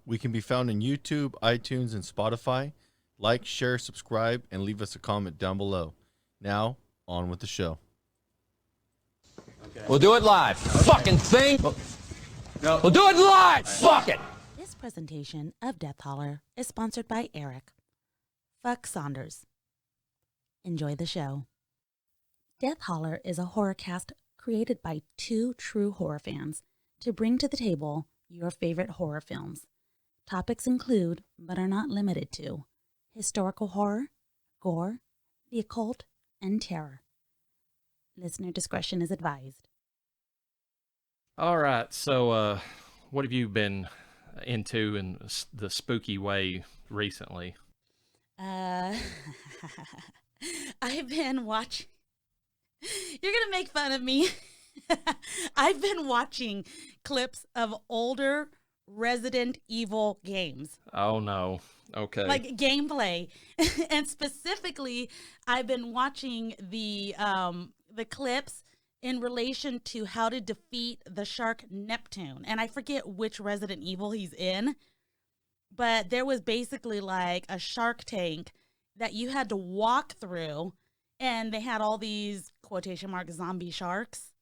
We can be found on YouTube, iTunes, and Spotify. Like, share, subscribe, and leave us a comment down below. Now, on with the show. Okay. We'll do it live. Okay. Fucking thing. No. We'll do it live. Fuck it. This presentation of Death Holler is sponsored by Eric. Fuck Saunders. Enjoy the show. Death Holler is a horror cast created by two true horror fans to bring to the table your favorite horror films. Topics include, but are not limited to, historical horror, gore, the occult, and terror. Listener discretion is advised. All right, so what have you been into in the spooky way recently? I've been watching... You're going to make fun of me. I've been watching clips of older Resident Evil games. Oh, no. Okay. Like gameplay. And specifically, I've been watching the clips in relation to how to defeat the shark Neptune. And I forget which Resident Evil he's in, but there was basically like a shark tank that you had to walk through, and they had all these quotation mark zombie sharks,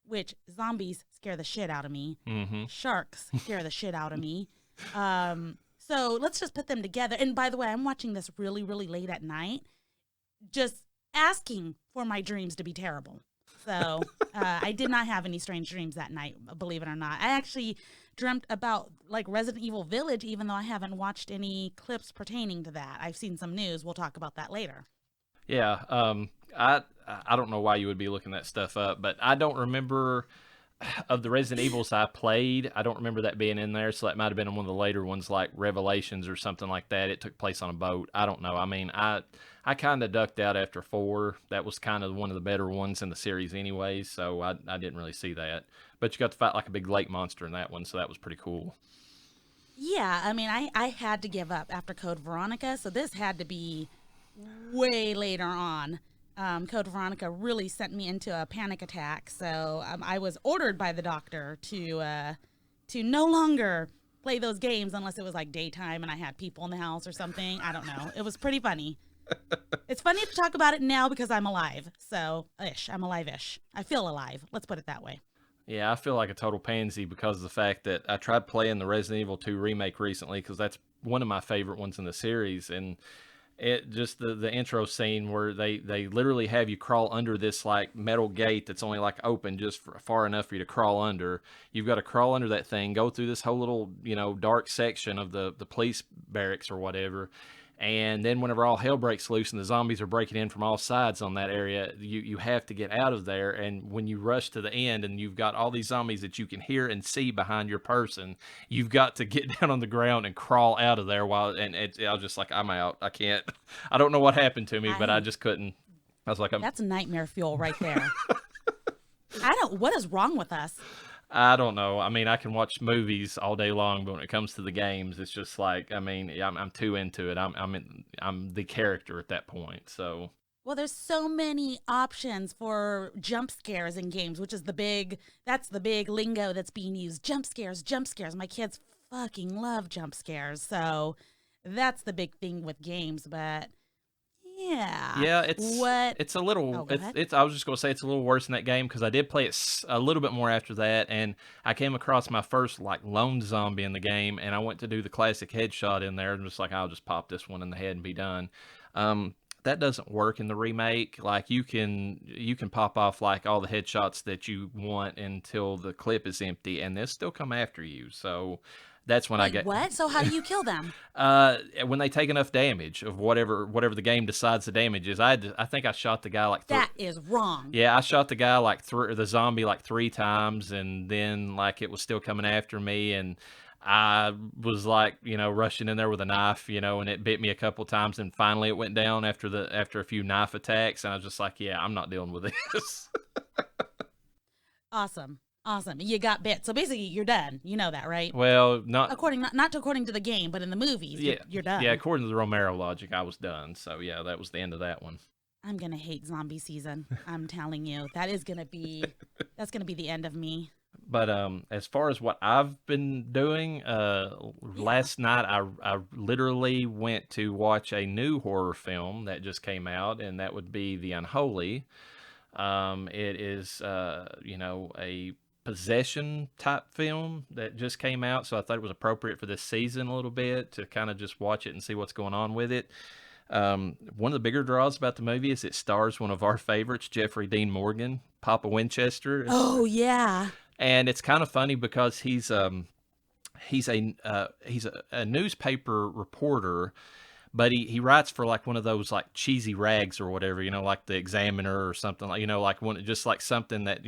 which zombies scare the shit out of me. Mm-hmm. Sharks scare the shit out of me. So let's just put them together. And by the way, I'm watching this really, really late at night, just asking for my dreams to be terrible. So I did not have any strange dreams that night, believe it or not. I actually dreamt about like Resident Evil Village, even though I haven't watched any clips pertaining to that. I've seen some news. We'll talk about that later. Yeah, I don't know why you would be looking that stuff up, but I don't remember of the Resident Evils I played. I don't remember that being in there, so that might have been one of the later ones, like Revelations or something like that. It took place on a boat. I don't know. I mean, I kind of ducked out after 4. That was kind of one of the better ones in the series anyways, so I didn't really see that. But you got to fight like a big lake monster in that one, so that was pretty cool. Yeah, I mean, I had to give up after Code Veronica, so this had to be way later on. Code Veronica really sent me into a panic attack, so I was ordered by the doctor to no longer play those games unless it was like daytime and I had people in the house or something. I don't know. It was pretty funny. It's funny to talk about it now because I'm alive. So, I'm alive-ish. I feel alive. Let's put it that way. Yeah, I feel like a total pansy because of the fact that I tried playing the Resident Evil 2 remake recently because that's one of my favorite ones in the series, and it just the intro scene where they literally have you crawl under this like metal gate that's only like open just far enough for you to crawl under. You've got to crawl under that thing, go through this whole little, dark section of the police barracks or whatever. And then whenever all hell breaks loose and the zombies are breaking in from all sides on that area, you have to get out of there. And when you rush to the end and you've got all these zombies that you can hear and see behind your person, you've got to get down on the ground and crawl out of there I was just like, I'm out. I can't. I don't know what happened to me, but I just couldn't. I was like, that's nightmare fuel right there. What is wrong with us? I don't know. I mean, I can watch movies all day long, but when it comes to the games, it's just like, I mean, I'm too into it. I'm the character at that point. So, well, there's so many options for jump scares in games, which is the big lingo that's being used. Jump scares. My kids fucking love jump scares. So that's the big thing with games, but yeah, it's a little. I was just gonna say it's a little worse in that game because I did play it a little bit more after that, and I came across my first like lone zombie in the game, and I went to do the classic headshot in there, and just like I'll just pop this one in the head and be done. That doesn't work in the remake. Like you can pop off like all the headshots that you want until the clip is empty, and they'll still come after you. So. That's when I get what? So how do you kill them? When they take enough damage of whatever the game decides the damage is. I think I shot the guy like that is wrong. Yeah, I shot the guy like the zombie like 3 times, and then like it was still coming after me, and I was like rushing in there with a knife, and it bit me a couple times, and finally it went down after a few knife attacks, and I was just like, yeah, I'm not dealing with this. Awesome. You got bit. So basically, you're done. You know that, right? Well, not according to the game, but in the movies, you're done. Yeah, according to the Romero logic, I was done. So yeah, that was the end of that one. I'm gonna hate zombie season. I'm telling you, that's gonna be the end of me. But as far as what I've been doing, last night I literally went to watch a new horror film that just came out, and that would be The Unholy. It is, a possession type film that just came out, so I thought it was appropriate for this season a little bit to kind of just watch it and see what's going on with it. One of the bigger draws about the movie is it stars one of our favorites, Jeffrey Dean Morgan, Papa Winchester. Oh yeah. And it's kind of funny because he's a newspaper reporter, but he writes for like one of those like cheesy rags or whatever, like the Examiner or something, like like one, just like something that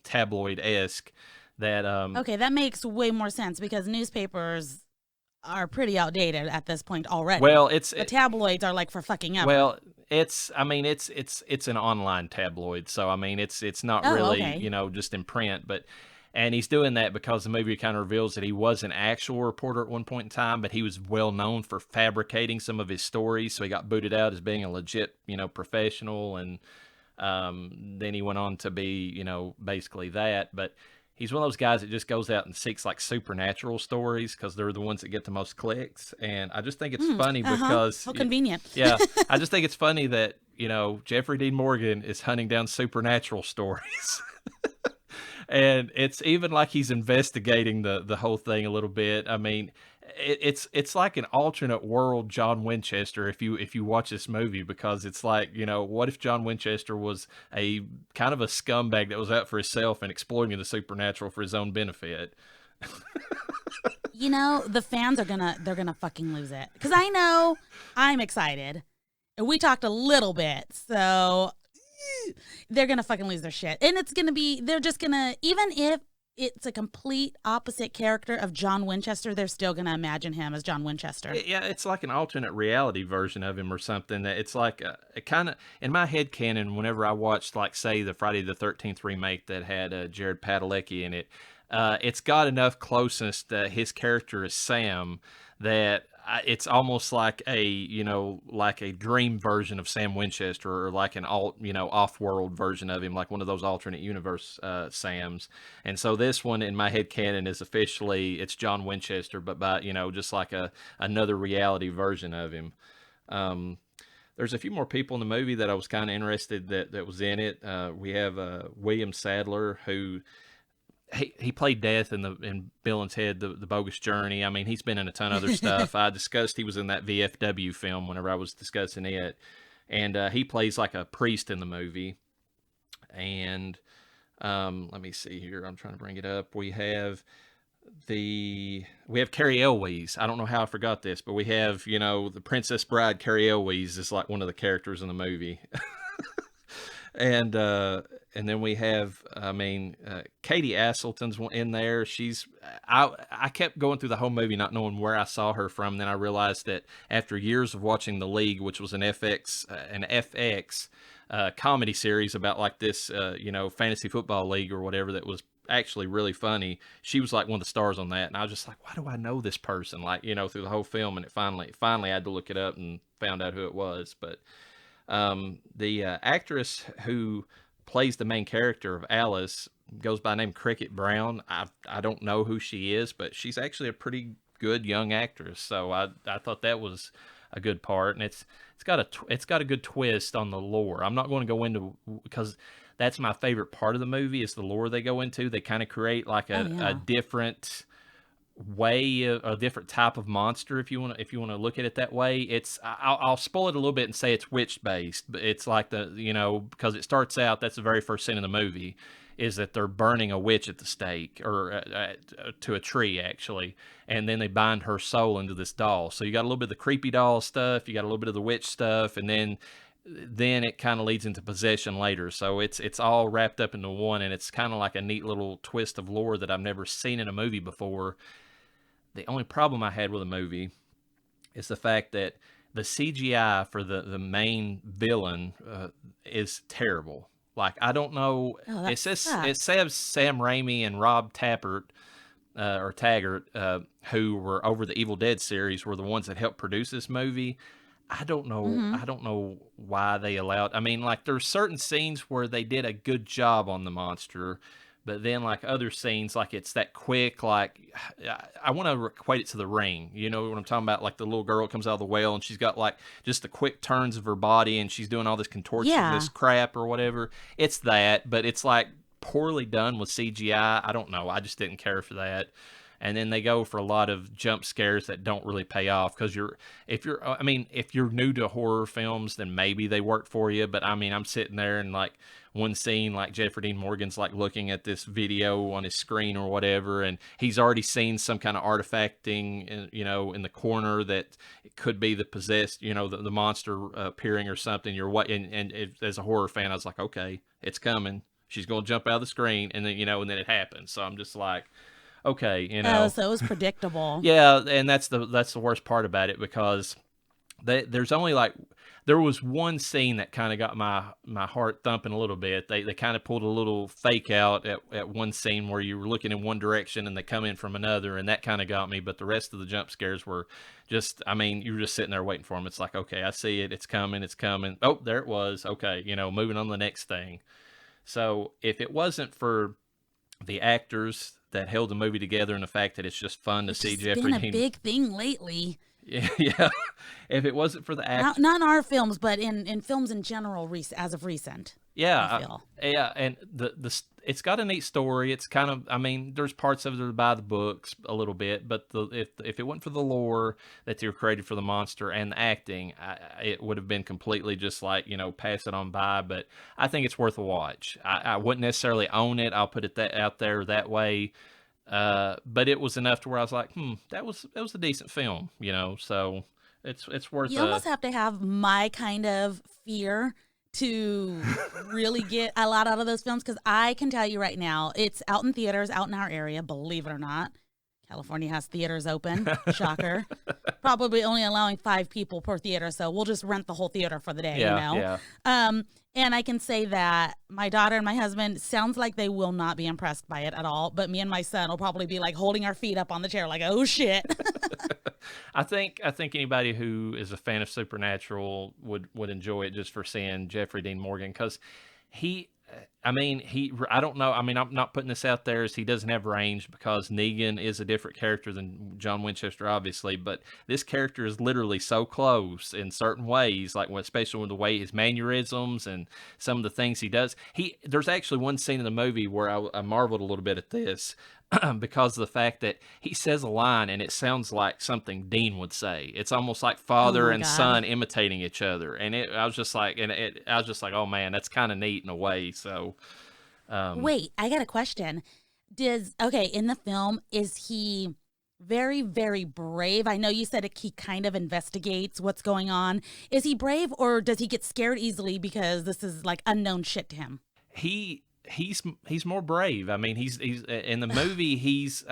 tabloid-esque. That Okay, that makes way more sense because newspapers are pretty outdated at this point already. Well, the tabloids are like for fucking ever. Well, it's an online tabloid, so I mean it's not really okay. Just in print, but. And he's doing that because the movie kind of reveals that he was an actual reporter at one point in time, but he was well known for fabricating some of his stories. So he got booted out as being a legit, professional. And then he went on to be, basically that. But he's one of those guys that just goes out and seeks like supernatural stories because they're the ones that get the most clicks. And I just think it's funny because... How convenient. Yeah. I just think it's funny that, Jeffrey Dean Morgan is hunting down supernatural stories. And it's even like he's investigating the whole thing a little bit. I mean, it's like an alternate world John Winchester if you watch this movie, because it's like, what if John Winchester was a kind of a scumbag that was out for himself and exploiting the supernatural for his own benefit? The fans they're gonna fucking lose it because I know I'm excited, and we talked a little bit, so. They're gonna fucking lose their shit, and they're just gonna, even if it's a complete opposite character of John Winchester, they're still gonna imagine him as John Winchester. Yeah, it's like an alternate reality version of him or something. That it's like a kind of, in my head canon, whenever I watched, like, say, the Friday the 13th remake that had Jared Padalecki in it, it's got enough closeness that his character is Sam that it's almost like a dream version of Sam Winchester, or like an off-world version of him, like one of those alternate universe Sams. And so this one in my head canon is officially, it's John Winchester, but by just like another reality version of him. There's a few more people in the movie that I was kind of interested that was in it. We have William Sadler, who he played Death in Bill and Ted, the Bogus Journey. I mean, he's been in a ton of other stuff. I discussed he was in that VFW film whenever I was discussing it. And he plays like a priest in the movie. And let me see here. I'm trying to bring it up. We have Carrie Elwes. I don't know how I forgot this, but we have, the Princess Bride, Carrie Elwes is like one of the characters in the movie. And then we have, Katie Aselton's in there. I kept going through the whole movie not knowing where I saw her from. Then I realized that after years of watching The League, which was an FX comedy series about like this, fantasy football league or whatever that was actually really funny. She was like one of the stars on that. And I was just like, why do I know this person? Like, through the whole film. And it finally I had to look it up and found out who it was. But the actress who plays the main character of Alice goes by the name Cricket Brown. I don't know who she is, but she's actually a pretty good young actress. So I thought that was a good part, and it's got a good twist on the lore. I'm not going to go into, because that's my favorite part of the movie is the lore they go into. They kind of create like a different way, a different type of monster, if you want to look at it that way. I'll spoil it a little bit and say it's witch based, but it's like because it starts out, that's the very first scene in the movie, is that they're burning a witch at the stake, or to a tree actually, and then they bind her soul into this doll. So you got a little bit of the creepy doll stuff, you got a little bit of the witch stuff, and then it kind of leads into possession later. So it's all wrapped up into one, and it's kind of like a neat little twist of lore that I've never seen in a movie before. The only problem I had with the movie is the fact that the CGI for the main villain is terrible. Like, I don't know. It says Sam Raimi and Rob Tappert, or Taggart, who were over the Evil Dead series, were the ones that helped produce this movie. I don't know. Mm-hmm. I don't know why they allowed. I mean, like, there's certain scenes where they did a good job on the monster, But then like other scenes, like it's that quick, like I want to equate it to The Ring. You know what I'm talking about? Like the little girl comes out of the well and she's got like just the quick turns of her body and she's doing all this contortionist crap or whatever. It's that, but it's like poorly done with CGI. I don't know. I just didn't care for that. And then they go for a lot of jump scares that don't really pay off because if you're new to horror films, then maybe they work for you. But I mean, I'm sitting there and like one scene, like Jeffrey Dean Morgan's like looking at this video on his screen or whatever, and he's already seen some kind of artifacting, in the corner that it could be the possessed, the monster appearing or something. As a horror fan, I was like, okay, it's coming. She's going to jump out of the screen, and then, and then it happens. So I'm just like, okay, Oh, so it was predictable. Yeah, and that's the worst part about it because there was one scene that kind of got my heart thumping a little bit. They kind of pulled a little fake out at one scene where you were looking in one direction and they come in from another, and that kind of got me. But the rest of the jump scares were just, you were just sitting there waiting for them. It's like, okay, I see it. It's coming. It's coming. Oh, there it was. Okay, moving on to the next thing. So if it wasn't for the actors that held the movie together and the fact that it's just fun to see Jeffrey Dean. It's been a big thing lately. Yeah. If it wasn't for the actors. Not in our films, but in films in general as of recent. Yeah. Yeah, and it's got a neat story. It's kind of, there's parts of it that are by the books a little bit, but if it wasn't for the lore that they were created for the monster and the acting, it would have been completely just like, pass it on by. But I think it's worth a watch. I wouldn't necessarily own it. I'll put it out there that way. But it was enough to where I was like, that was a decent film, so it's worth it. You almost have to have my kind of fear to really get a lot out of those films, because I can tell you right now, it's out in theaters, out in our area, believe it or not. California has theaters open. Shocker. Probably only allowing 5 people per theater, so we'll just rent the whole theater for the day, Yeah. And I can say that my daughter and my husband, sounds like they will not be impressed by it at all, but me and my son will probably be like holding our feet up on the chair like, oh shit. I think anybody who is a fan of Supernatural would enjoy it just for seeing Jeffrey Dean Morgan, because I don't know. I'm not putting this out there as he doesn't have range, because Negan is a different character than John Winchester, obviously. But this character is literally so close in certain ways, like especially with the way his mannerisms and some of the things he does. There's actually one scene in the movie where I marveled a little bit at this. Because of the fact that he says a line and it sounds like something Dean would say. It's almost like father and son imitating each other. And I was just like, oh man, that's kind of neat in a way. So, wait, I got a question. In the film, is he very, very brave? I know you said he kind of investigates what's going on. Is he brave, or does he get scared easily because this is like unknown shit to him? He's more brave. He's in the movie. He's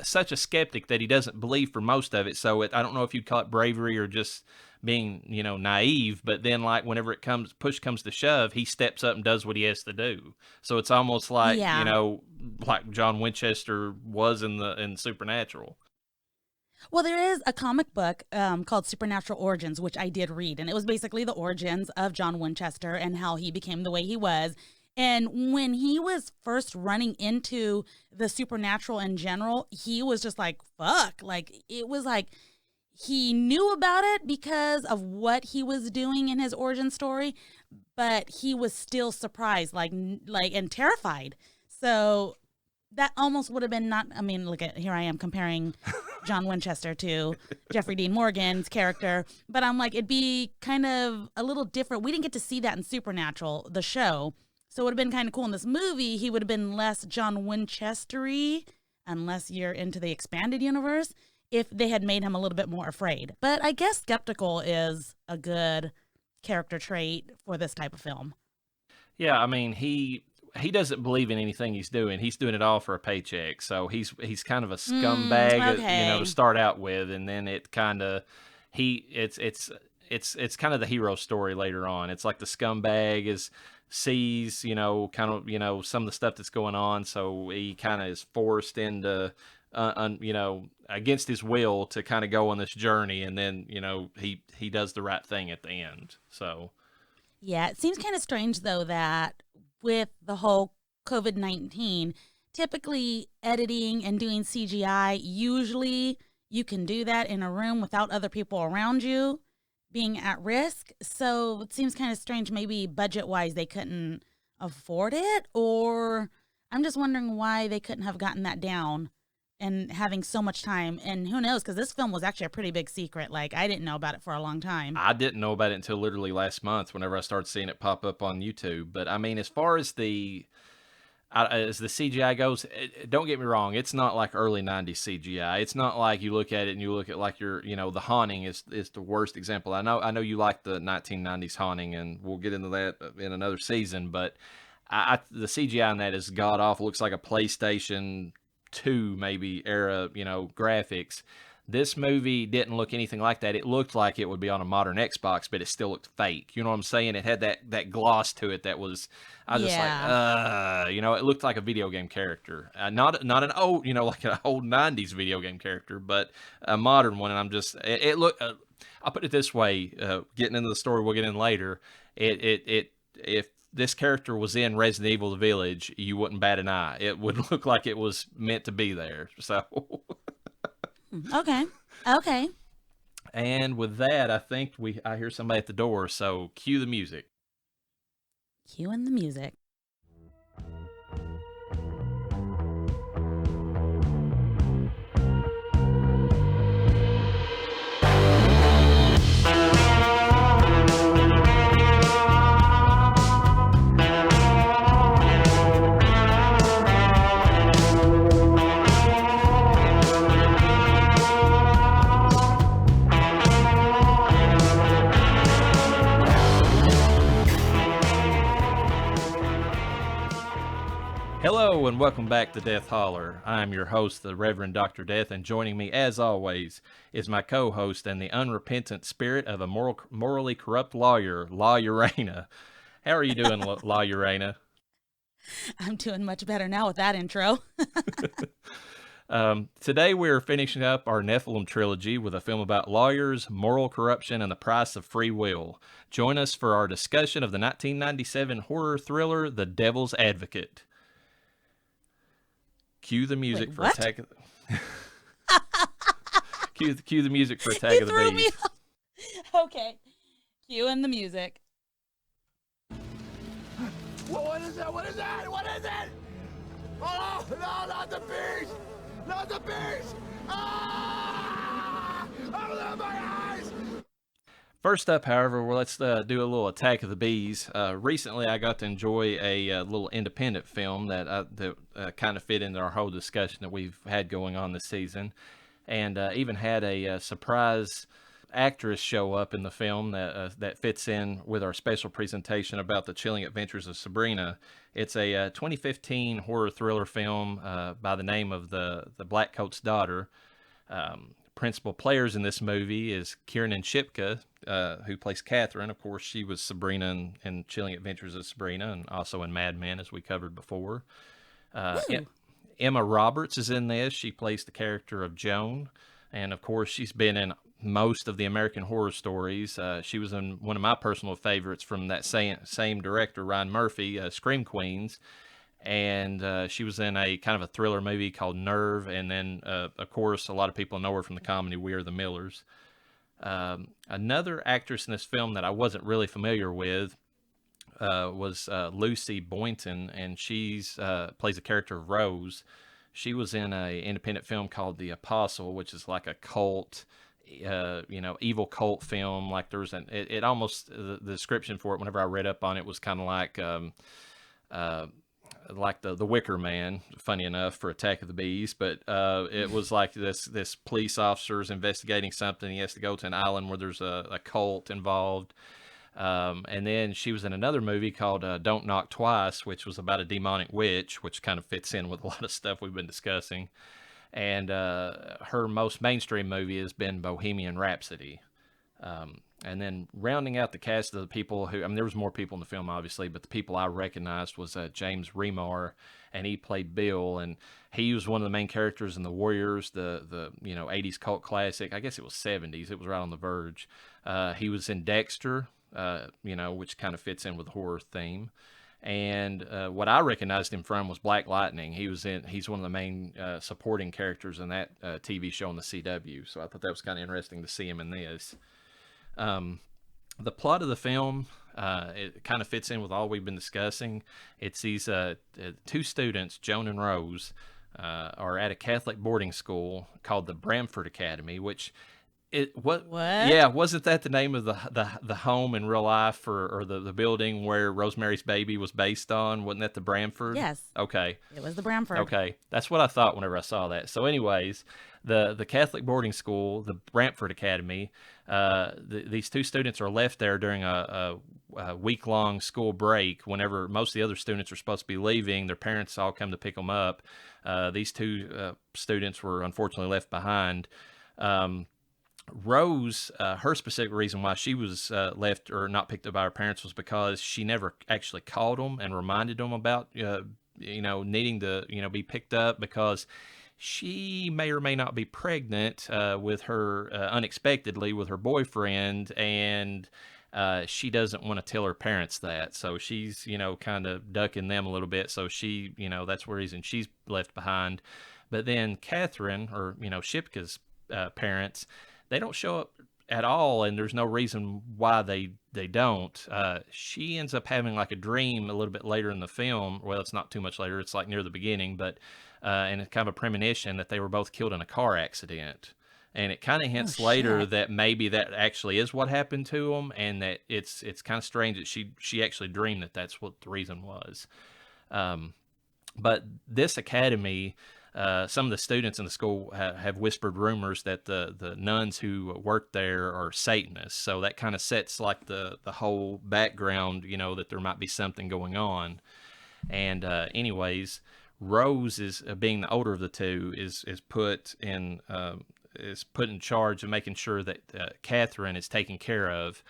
such a skeptic that he doesn't believe for most of it. So I don't know if you'd call it bravery or just being, naive. But then, like, whenever push comes to shove, he steps up and does what he has to do. So it's almost like, like John Winchester was in Supernatural. Well, there is a comic book called Supernatural Origins, which I did read. And it was basically the origins of John Winchester and how he became the way he was. And when he was first running into the supernatural in general, he was just like, fuck. Like, it was like he knew about it because of what he was doing in his origin story, but he was still surprised, and terrified. So that almost would have been look at, here I am comparing John Winchester to Jeffrey Dean Morgan's character, but I'm like, it'd be kind of a little different. We didn't get to see that in Supernatural, the show. So it would have been kind of cool in this movie. He would have been less John Winchester-y, unless you're into the expanded universe, if they had made him a little bit more afraid. But I guess skeptical is a good character trait for this type of film. Yeah, he doesn't believe in anything he's doing. He's doing it all for a paycheck. So he's kind of a scumbag, to start out with, and then it kind of it's kind of the hero story later on. It's like the scumbag sees some of the stuff that's going on, so he kind of is forced into against his will to kind of go on this journey, and then he does the right thing at the end. So yeah, it seems kind of strange though that with the whole COVID-19, typically editing and doing CGI, usually you can do that in a room without other people around you being at risk. So it seems kind of strange, maybe budget-wise they couldn't afford it, or I'm just wondering why they couldn't have gotten that down and having so much time. And who knows, because this film was actually a pretty big secret. Like, I didn't know about it for a long time. I didn't know about it until literally last month whenever I started seeing it pop up on YouTube. But I mean, as far as the CGI goes, don't get me wrong, it's not like early 90s CGI. It's not like you look at it and you look at like The Haunting is the worst example. I know you like the 1990s Haunting, and we'll get into that in another season, but the CGI in that is god awful. Looks like a PlayStation 2 maybe era, graphics. This movie didn't look anything like that. It looked like it would be on a modern Xbox, but it still looked fake. You know what I'm saying? It had that gloss to it that was, I was just like, it looked like a video game character. Not an old, like an old 90s video game character, but a modern one. And I'm just, it looked, I'll put it this way, getting into the story we'll get in later, if this character was in Resident Evil: The Village, you wouldn't bat an eye. It would look like it was meant to be there. So... Okay. And with that, I think I hear somebody at the door, so cue the music. Cueing the music. Hello and welcome back to Death Holler. I'm your host, the Reverend Dr. Death, and joining me, as always, is my co-host and the unrepentant spirit of a morally corrupt lawyer, LlaReyna. How are you doing, LlaReyna? I'm doing much better now with that intro. Today we're finishing up our Nephilim trilogy with a film about lawyers, moral corruption, and the price of free will. Join us for our discussion of the 1997 horror thriller, The Devil's Advocate. Cue the music for Attack of the... cue the music for Attack of the Bees. Okay. Cue in the music. What is that? What is that? What is it? Oh, no, not the bees! Not the bees! Ah! Open my eyes! First up, however, let's do a little Attack of the Bees. Recently, I got to enjoy a little independent film that kind of fit into our whole discussion that we've had going on this season, and even had a surprise actress show up in the film that fits in with our special presentation about the chilling adventures of Sabrina. It's a 2015 horror thriller film by the name of the Blackcoat's Daughter. Principal players in this movie is Kiernan Shipka, who plays Catherine. Of course, she was Sabrina in Chilling Adventures of Sabrina, and also in Mad Men, as we covered before. Emma Roberts is in this. She plays the character of Joan, and of course, she's been in most of the American Horror Stories. She was in one of my personal favorites from that same director, Ryan Murphy, Scream Queens. And she was in a kind of a thriller movie called Nerve, and then of course a lot of people know her from the comedy We Are the Millers. Another actress in this film that I wasn't really familiar with was Lucy Boynton, and she's plays the character of Rose. She was in a independent film called The Apostle, which is like a cult, evil cult film. Like there's it almost, the description for it whenever I read up on it was kind of like the Wicker Man, funny enough, for Attack of the Bees, but it was like this police officer's investigating something. He has to go to an island where there's a cult involved. And then she was in another movie called Don't Knock Twice, which was about a demonic witch, which kind of fits in with a lot of stuff we've been discussing. And her most mainstream movie has been Bohemian Rhapsody. And then rounding out the cast of the people who, there was more people in the film, obviously, but the people I recognized was James Remar, and he played Bill, and he was one of the main characters in The Warriors, the 80s cult classic. I guess it was 70s. It was right on the verge. He was in Dexter, which kind of fits in with the horror theme. And what I recognized him from was Black Lightning. He's one of the main supporting characters in that TV show on the CW. So I thought that was kind of interesting to see him in this. The plot of the film, it kind of fits in with all we've been discussing. It's these two students, Joan and Rose, are at a Catholic boarding school called the Bramford Academy, which what? Yeah, wasn't that the name of the home in real life, or the building where Rosemary's Baby was based on? Wasn't that the Bramford? Yes. Okay. It was the Bramford. Okay, that's what I thought whenever I saw that. So, anyways, the Catholic boarding school, the Bramford Academy, these two students are left there during a week-long school break. Whenever most of the other students are supposed to be leaving, their parents all come to pick them up. These two students were unfortunately left behind. Rose, her specific reason why she was left or not picked up by her parents was because she never actually called them and reminded them about, needing to, be picked up, because she may or may not be pregnant with her unexpectedly with her boyfriend, and she doesn't want to tell her parents that. So she's, kind of ducking them a little bit. So she, that's the reason she's left behind. But then Catherine, or, Shipka's parents, they don't show up at all, and there's no reason why they don't. She ends up having like a dream a little bit later in the film. Well, it's not too much later. It's like near the beginning, but and it's kind of a premonition that they were both killed in a car accident. And it kind of hints later that maybe that actually is what happened to them, and that it's kind of strange that she actually dreamed that that's what the reason was. But this academy, some of the students in the school have whispered rumors that the nuns who work there are Satanists. So that kind of sets like the whole background, that there might be something going on. And anyways, Rose is being the older of the two is put in charge of making sure that Catherine is taken care of,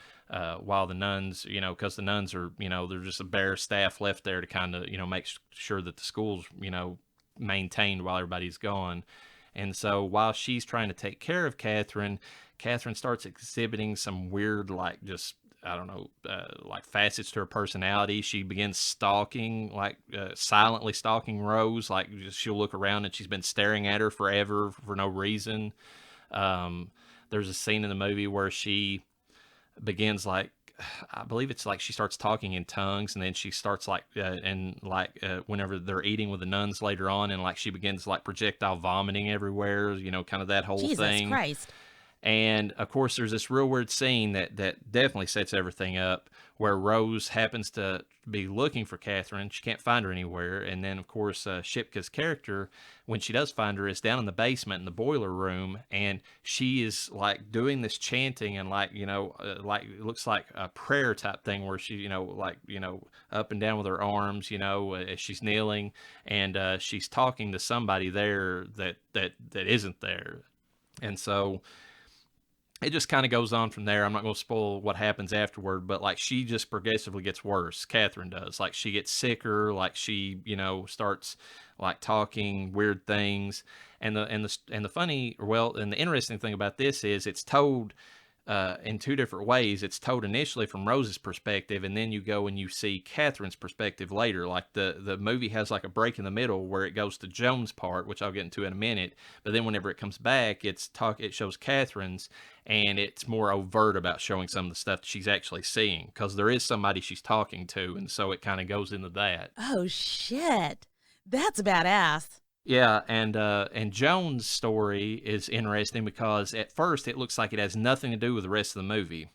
while the nuns, because the nuns are, they're just a bare staff left there to kind of, make sure that the school's, maintained while everybody's gone. And so while she's trying to take care of Catherine starts exhibiting some weird, like, just, I don't know, like facets to her personality. She begins stalking, like silently stalking Rose. Like, she'll look around and she's been staring at her forever for no reason. There's a scene in the movie where she begins, like, I believe it's like she starts talking in tongues, and then she starts whenever they're eating with the nuns later on, and like she begins like projectile vomiting everywhere, kind of that whole thing. Jesus Christ. And of course, there's this real weird scene that definitely sets everything up, where Rose happens to be looking for Catherine. She can't find her anywhere. And then, of course, Shipka's character, when she does find her, is down in the basement in the boiler room. And she is like doing this chanting and like, like it looks like a prayer type thing, where she, up and down with her arms, as she's kneeling, and she's talking to somebody there that isn't there. And so it just kind of goes on from there. I'm not going to spoil what happens afterward, but like she just progressively gets worse. Catherine does. Like she gets sicker. Like she, starts like talking weird things. And the funny, and the interesting thing about this is it's told in two different ways. It's told initially from Rose's perspective, and then you go and you see Catherine's perspective later. Like the movie has like a break in the middle where it goes to Joan's part, which I'll get into in a minute. But then whenever it comes back, it shows Catherine's, and it's more overt about showing some of the stuff she's actually seeing, because there is somebody she's talking to, and so it kind of goes into that. Oh shit, that's badass. Yeah, and Joan's story is interesting because at first it looks like it has nothing to do with the rest of the movie.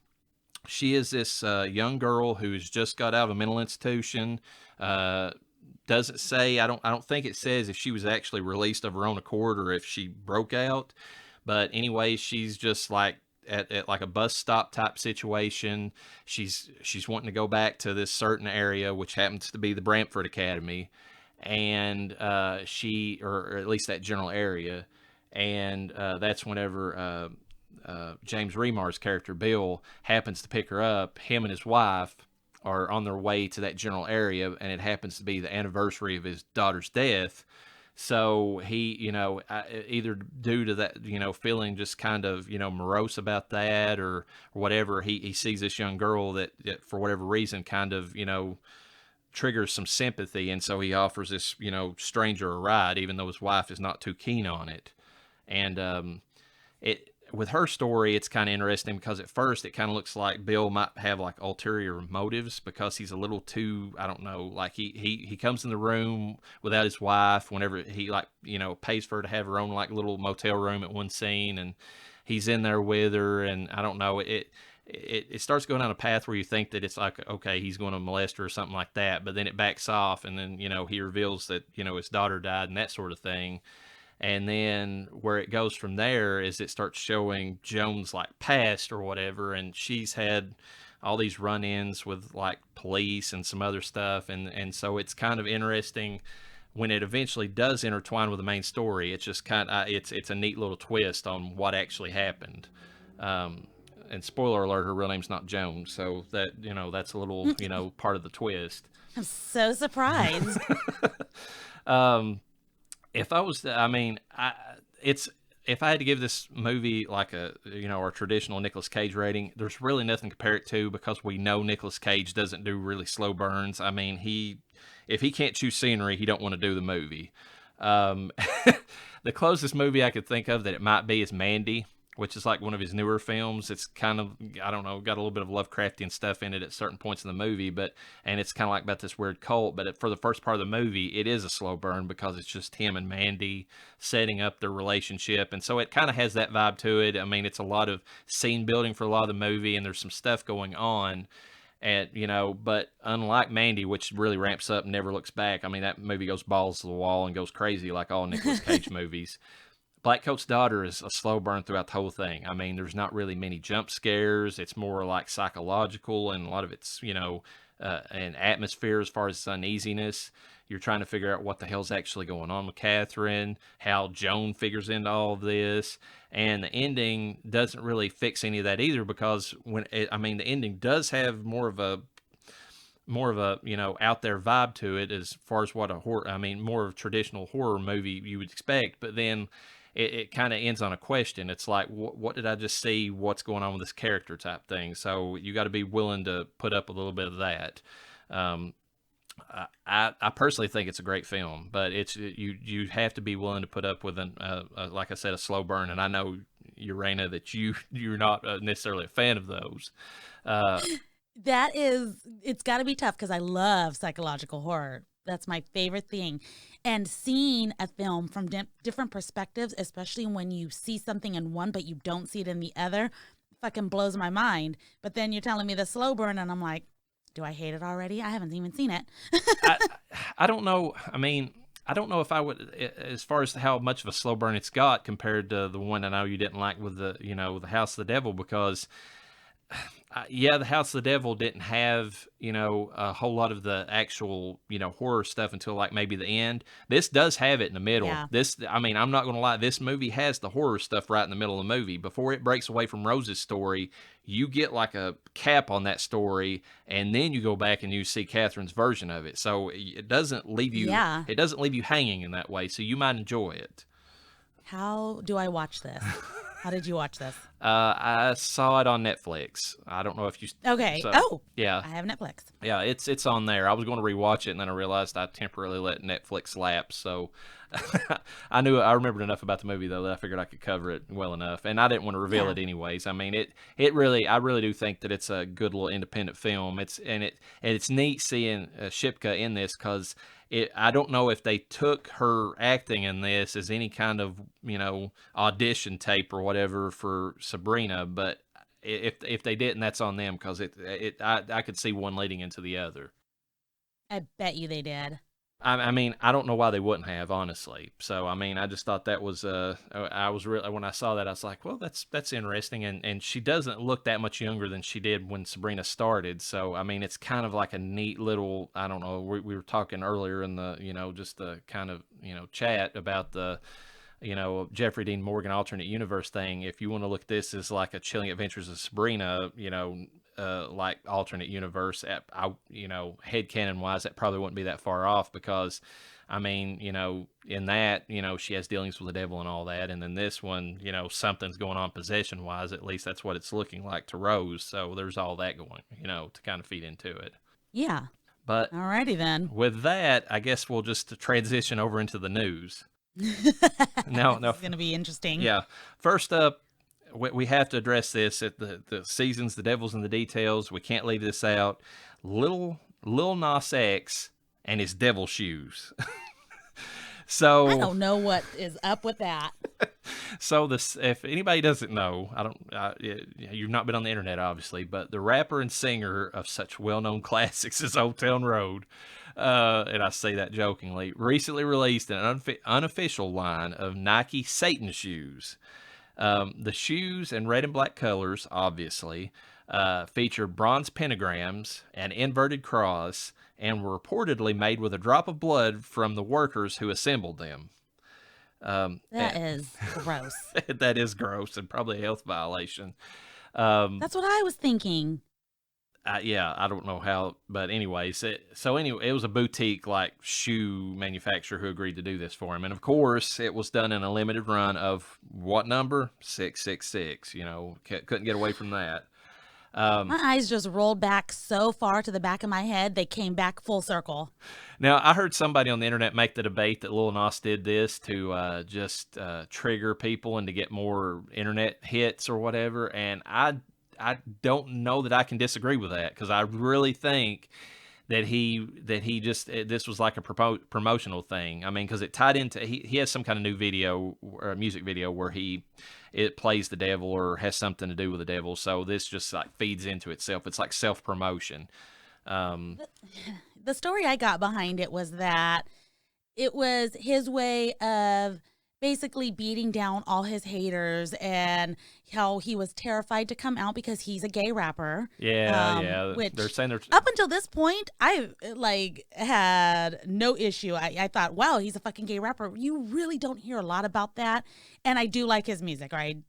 She is this young girl who's just got out of a mental institution. Doesn't say, I don't think it says if she was actually released of her own accord or if she broke out. But anyway, she's just like at like a bus stop type situation. She's wanting to go back to this certain area, which happens to be the Bramford Academy. And she, or at least that general area, and that's whenever James Remar's character Bill happens to pick her up. Him and his wife are on their way to that general area, and it happens to be the anniversary of his daughter's death. So he, either due to that, feeling just kind of, morose about that or whatever, he sees this young girl that for whatever reason kind of, triggers some sympathy, and so he offers this, stranger a ride, even though his wife is not too keen on it. And it with her story, it's kind of interesting because at first it kind of looks like Bill might have like ulterior motives because he's a little too, I don't know, like he comes in the room without his wife whenever he pays for her to have her own like little motel room at one scene, and he's in there with her, and I don't know, it starts going down a path where you think that it's like, okay, he's going to molest her or something like that, but then it backs off, and then, he reveals that, his daughter died and that sort of thing. And then where it goes from there is it starts showing Joan's like past or whatever, and she's had all these run-ins with like police and some other stuff, and so it's kind of interesting when it eventually does intertwine with the main story. It's just kind of it's a neat little twist on what actually happened. And spoiler alert, her real name's not Joan, so that that's a little part of the twist. I'm so surprised. If I was, if I had to give this movie like a, our traditional Nicolas Cage rating, there's really nothing to compare it to because we know Nicolas Cage doesn't do really slow burns. I mean, if he can't choose scenery, he don't want to do the movie. The closest movie I could think of that it might be is Mandy, which is like one of his newer films. It's kind of, I don't know, got a little bit of Lovecraftian stuff in it at certain points in the movie, and it's kind of like about this weird cult, but for the first part of the movie, it is a slow burn because it's just him and Mandy setting up their relationship, and so it kind of has that vibe to it. I mean, it's a lot of scene building for a lot of the movie, and there's some stuff going on, and, but unlike Mandy, which really ramps up and never looks back, I mean, that movie goes balls to the wall and goes crazy like all Nicolas Cage movies. Blackcoat's Daughter is a slow burn throughout the whole thing. I mean, there's not really many jump scares. It's more like psychological, and a lot of it's, an atmosphere as far as its uneasiness. You're trying to figure out what the hell's actually going on with Catherine, how Joan figures into all of this, and the ending doesn't really fix any of that either because the ending does have more of a out there vibe to it as far as what a horror, more of a traditional horror movie you would expect, but then it kind of ends on a question. It's like, what did I just see? What's going on with this character type thing? So you got to be willing to put up a little bit of that. I personally think it's a great film, but it's you have to be willing to put up with like I said, a slow burn. And I know, LlaReyna, that you're not necessarily a fan of those. It's got to be tough because I love psychological horror. That's my favorite thing. And seeing a film from different perspectives, especially when you see something in one but you don't see it in the other, fucking blows my mind. But then you're telling me the slow burn, and I'm like, do I hate it already? I haven't even seen it. I don't know. I don't know if I would, as far as how much of a slow burn it's got compared to the one I know you didn't like with the House of the Devil, because the House of the Devil didn't have, a whole lot of the actual, horror stuff until like maybe the end. This does have it in the middle. Yeah. I'm not going to lie. This movie has the horror stuff right in the middle of the movie. Before it breaks away from Rose's story, you get like a cap on that story, and then you go back and you see Catherine's version of it. So it doesn't leave you, it doesn't leave you hanging in that way. So you might enjoy it. How do I watch this? How did you watch this? I saw it on Netflix. I don't know if you... Okay. Yeah. I have Netflix. Yeah, it's on there. I was going to rewatch it, and then I realized I temporarily let Netflix lapse. So I remembered enough about the movie, though, that I figured I could cover it well enough. And I didn't want to reveal it anyways. I really do think that it's a good little independent film. It's neat seeing Shipka in this because... I don't know if they took her acting in this as any kind of, audition tape or whatever for Sabrina, but if they didn't, that's on them because I could see one leading into the other. I bet you they did. I don't know why they wouldn't have, honestly. So, I just thought that was, I was really, when I saw that, I was like, well, that's interesting. And she doesn't look that much younger than she did when Sabrina started. So, it's kind of like a neat little, I don't know, we were talking earlier in the, just the kind of, chat about the, Jeffrey Dean Morgan alternate universe thing. If you want to look at this as like a Chilling Adventures of Sabrina, like alternate universe, headcanon wise, that probably wouldn't be that far off because, in that, she has dealings with the devil and all that. And then this one, something's going on possession wise, at least that's what it's looking like to Rose. So there's all that going, to kind of feed into it. Yeah. But Alrighty then. with that, I guess we'll just transition over into the news. No, It's going to be interesting. Yeah. First up, we have to address this at the seasons, the devil's in the details. We can't leave this out. Lil Nas X and his devil shoes. So I don't know what is up with that. So if anybody doesn't know, you've not been on the internet, obviously, but the rapper and singer of such well-known classics as Old Town Road, and I say that jokingly, recently released an unofficial line of Nike Satan shoes. The shoes in red and black colors, obviously, feature bronze pentagrams, an inverted cross, and were reportedly made with a drop of blood from the workers who assembled them. That is gross. That is gross and probably a health violation. That's what I was thinking. Yeah, I don't know how, but anyways, it was a boutique like shoe manufacturer who agreed to do this for him, and of course, it was done in a limited run of what number? 666. You know, couldn't get away from that. My eyes just rolled back so far to the back of my head, they came back full circle. Now, I heard somebody on the internet make the debate that Lil Nas did this to just trigger people and to get more internet hits or whatever, and I don't know that I can disagree with that, because I really think that he just this was like a promotional thing. I mean, because it tied into he has some kind of new video or a music video where it plays the devil or has something to do with the devil. So this just like feeds into itself. It's like self-promotion. The story I got behind it was that it was his way of basically beating down all his haters, and how he was terrified to come out because he's a gay rapper. Yeah. Which they're saying up until this point, I had no issue. I thought, wow, he's a fucking gay rapper. You really don't hear a lot about that, and I do like his music. I'm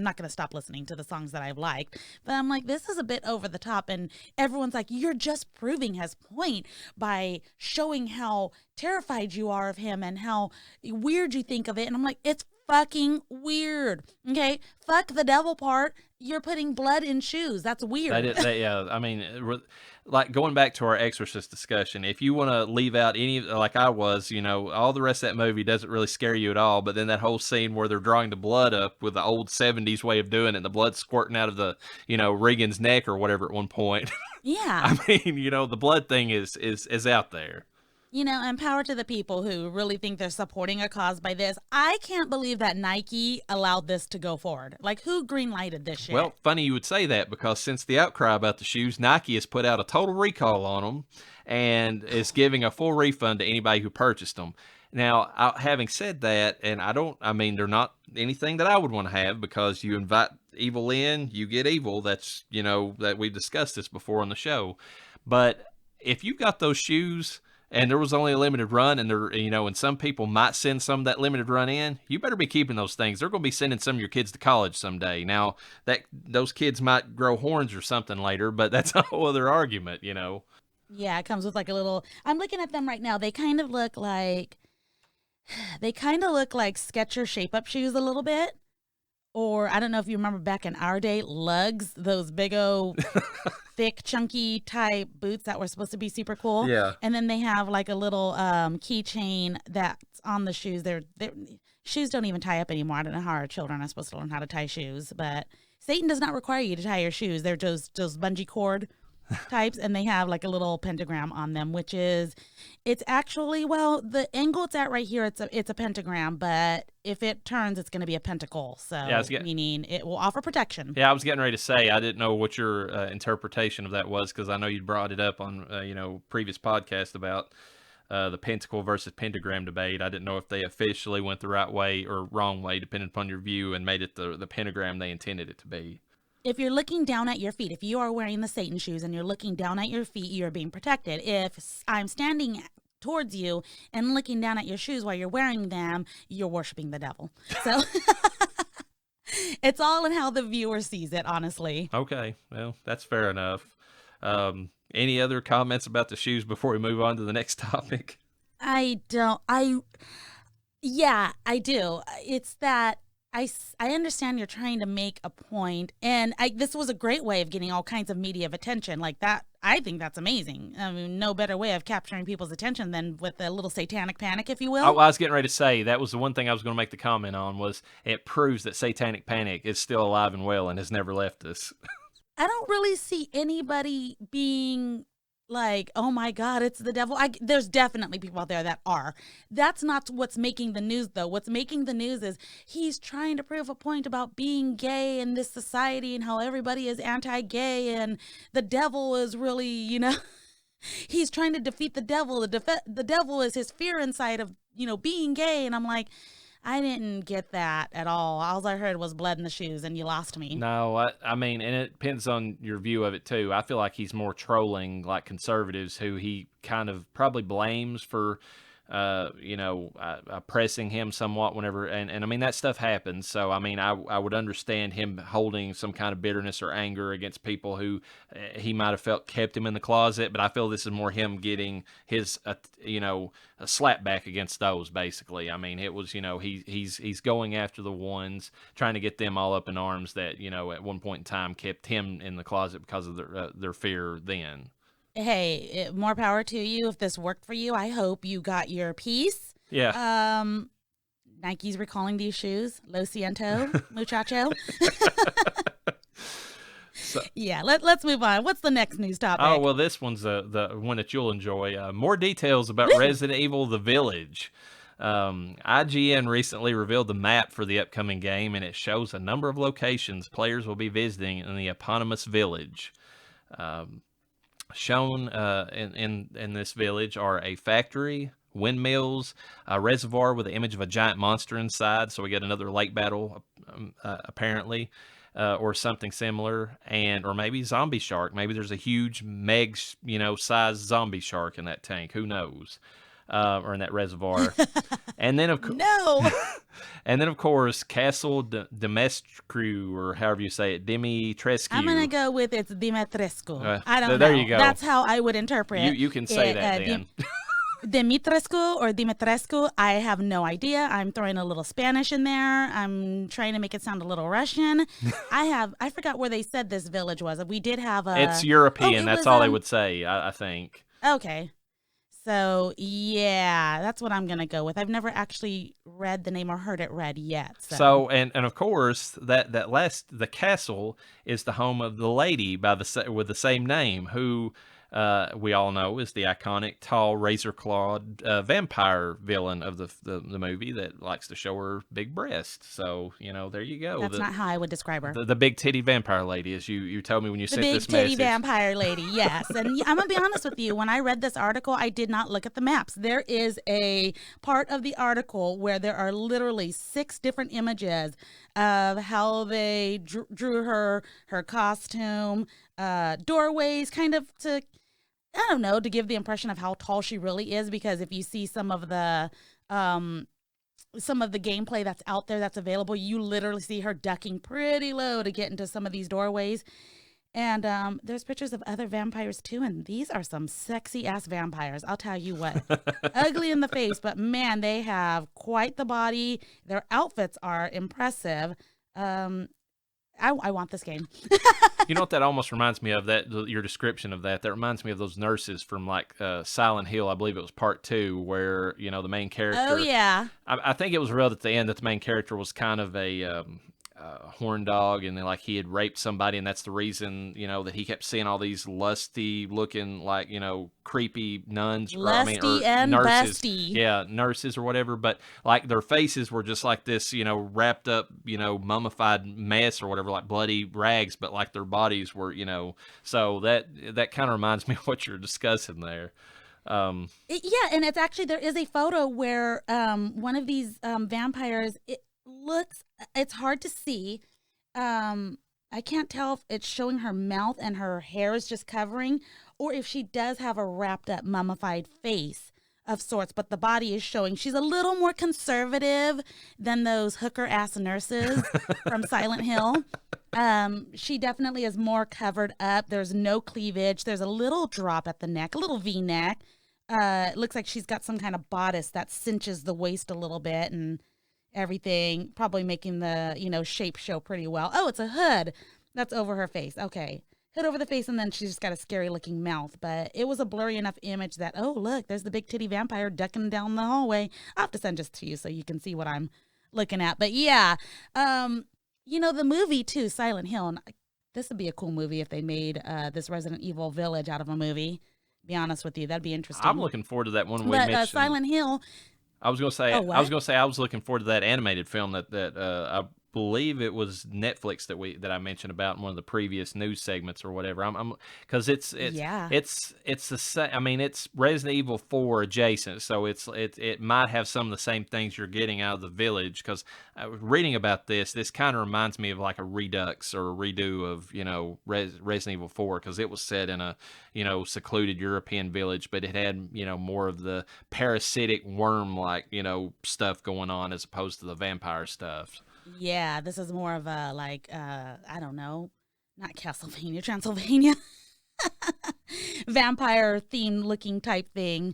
not going to stop listening to the songs that I've liked, but I'm like, this is a bit over the top. And everyone's like, you're just proving his point by showing how terrified you are of him and how weird you think of it. And I'm like, it's fucking weird. Okay. Fuck the devil part. You're putting blood in shoes. That's weird. Yeah. I mean, like going back to our Exorcist discussion, if you want to leave out any, like I was, all the rest of that movie doesn't really scare you at all. But then that whole scene where they're drawing the blood up with the old 70s way of doing it, and the blood squirting out of the, Regan's neck or whatever at one point. Yeah. I mean, the blood thing is out there. And power to the people who really think they're supporting a cause by this. I can't believe that Nike allowed this to go forward. Like, who green-lighted this shit? Well, funny you would say that, because since the outcry about the shoes, Nike has put out a total recall on them and is giving a full refund to anybody who purchased them. Now, having said that, and they're not anything that I would want to have, because you invite evil in, you get evil. That's, that we've discussed this before on the show. But if you got those shoes and there was only a limited run, and and some people might send some of that limited run in, you better be keeping those things. They're going to be sending some of your kids to college someday. Now, those kids might grow horns or something later, but that's a whole other argument, Yeah, it comes with like a little. I'm looking at them right now. They kind of look like Skechers shape-up shoes a little bit. Or I don't know if you remember back in our day, lugs, those big old thick, chunky type boots that were supposed to be super cool. Yeah. And then they have like a little keychain that's on the shoes. Shoes don't even tie up anymore. I don't know how our children are supposed to learn how to tie shoes, but Satan does not require you to tie your shoes. They're just those bungee cord types, and they have like a little pentagram on them, it's actually, well, the angle it's at right here, it's a pentagram, but if it turns, it's going to be a pentacle. So meaning it will offer protection. Yeah, I was getting ready to say, I didn't know what your interpretation of that was, because I know you brought it up on previous podcast about the pentacle versus pentagram debate. I didn't know if they officially went the right way or wrong way, depending upon your view, and made it the pentagram they intended it to be. If you're looking down at your feet, if you are wearing the Satan shoes and you're looking down at your feet, you're being protected. If I'm standing towards you and looking down at your shoes while you're wearing them, you're worshiping the devil. So it's all in how the viewer sees it, honestly. Okay, well, that's fair enough. Any other comments about the shoes before we move on to the next topic? Yeah, I do. It's that I understand you're trying to make a point, and this was a great way of getting all kinds of media attention like that. I think that's amazing. I mean, no better way of capturing people's attention than with a little satanic panic, if you will. I was getting ready to say, that was the one thing I was going to make the comment on, was it proves that satanic panic is still alive and well and has never left us. I don't really see anybody being like, oh my God, it's the devil. There's definitely people out there that are. That's not what's making the news, though. What's making the news is he's trying to prove a point about being gay in this society and how everybody is anti-gay and the devil is really, he's trying to defeat the devil. The devil is his fear inside of, being gay. And I'm like, I didn't get that at all. All I heard was blood in the shoes, and you lost me. No, I mean, and it depends on your view of it, too. I feel like he's more trolling, like, conservatives who he kind of probably blames for, oppressing him somewhat whenever, and I mean, that stuff happens. So, I mean, I would understand him holding some kind of bitterness or anger against people who he might have felt kept him in the closet, but I feel this is more him getting his, a slap back against those, basically. I mean, it was, he's going after the ones, trying to get them all up in arms that, at one point in time kept him in the closet because of their fear then. Hey, more power to you. If this worked for you, I hope you got your piece. Yeah. Nike's recalling these shoes. Lo siento, muchacho. Yeah, let's move on. What's the next news topic? Oh, well, this one's the one that you'll enjoy. More details about Resident Evil The Village. IGN recently revealed the map for the upcoming game, and it shows a number of locations players will be visiting in the eponymous village. Shown in this village are a factory, windmills, a reservoir with the image of a giant monster inside, so we get another lake battle, apparently, or something similar, or maybe zombie shark. Maybe there's a huge meg, sized zombie shark in that tank. Who knows? Or in that reservoir. And then of course, Castle Dimitrescu, or however you say it, Dimitrescu. I'm gonna go with it's Dimitrescu. I don't know. There you go. That's how I would interpret it. You can say that then. Dimitrescu or Dimitrescu, I have no idea. I'm throwing a little Spanish in there. I'm trying to make it sound a little Russian. I forgot where they said this village was. We did have a... It's European. That's all they would say, I think. Okay. So, yeah, that's what I'm going to go with. I've never actually read the name or heard it read yet. So and of course, the castle is the home of the lady with the same name, who we all know is the iconic, tall, razor-clawed vampire villain of the movie that likes to show her big breasts. So, there you go. That's not how I would describe her. The big titty vampire lady, as you told me when you sent this message. The big titty vampire lady, yes. And I'm going to be honest with you. When I read this article, I did not look at the maps. There is a part of the article where there are literally 6 different images of how they drew her costume, doorways, kind of to... I don't know, to give the impression of how tall she really is, because if you see some of the gameplay that's out there that's available, you literally see her ducking pretty low to get into some of these doorways. And there's pictures of other vampires too, and these are some sexy ass vampires. I'll tell you what. Ugly in the face, but man, they have quite the body. Their outfits are impressive. I want this game. You know what that almost reminds me of? Your description of that reminds me of those nurses from like Silent Hill. I believe it was part 2, where the main character. Oh yeah. I think it was revealed at the end that the main character was kind of a horn dog, and then like he had raped somebody, and that's the reason that he kept seeing all these lusty looking like creepy nuns, lusty and nurses, busty. Nurses or whatever, but like their faces were just like this wrapped up mummified mess or whatever, like bloody rags, but like their bodies were so that kind of reminds me of what you're discussing there. Yeah, and it's actually, there is a photo where one of these vampires, it's hard to see. I can't tell if it's showing her mouth and her hair is just covering, or if she does have a wrapped up mummified face of sorts, but the body is showing. She's a little more conservative than those hooker ass nurses from Silent Hill. She definitely is more covered up. There's no cleavage. There's a little drop at the neck, a little V-neck. It looks like she's got some kind of bodice that cinches the waist a little bit and everything, probably making the shape show pretty well. Oh, it's a hood that's over her face. Okay, hood over the face, and then she's just got a scary looking mouth. But it was a blurry enough image that, oh, look, there's the big titty vampire ducking down the hallway. I'll have to send this to you so you can see what I'm looking at. But yeah, you know, the movie too, Silent Hill, and this would be a cool movie if they made this Resident Evil village out of a movie. Be honest with you, that'd be interesting. I'm looking forward to that one. But Silent Hill. I was gonna say. Oh, I was gonna say I was looking forward to that animated film that I believe it was Netflix that I mentioned about in one of the previous news segments or whatever. I'm because it's the same. I mean, it's Resident Evil 4 adjacent, so it might have some of the same things you're getting out of the village. Because I was reading about this kind of reminds me of like a redux or a redo of, you know, Resident Evil 4, because it was set in a, you know, secluded European village, but it had, you know, more of the parasitic worm like, you know, stuff going on as opposed to the vampire stuff. Yeah, this is more of a, like, I don't know, not Castlevania, Transylvania, vampire themed looking type thing.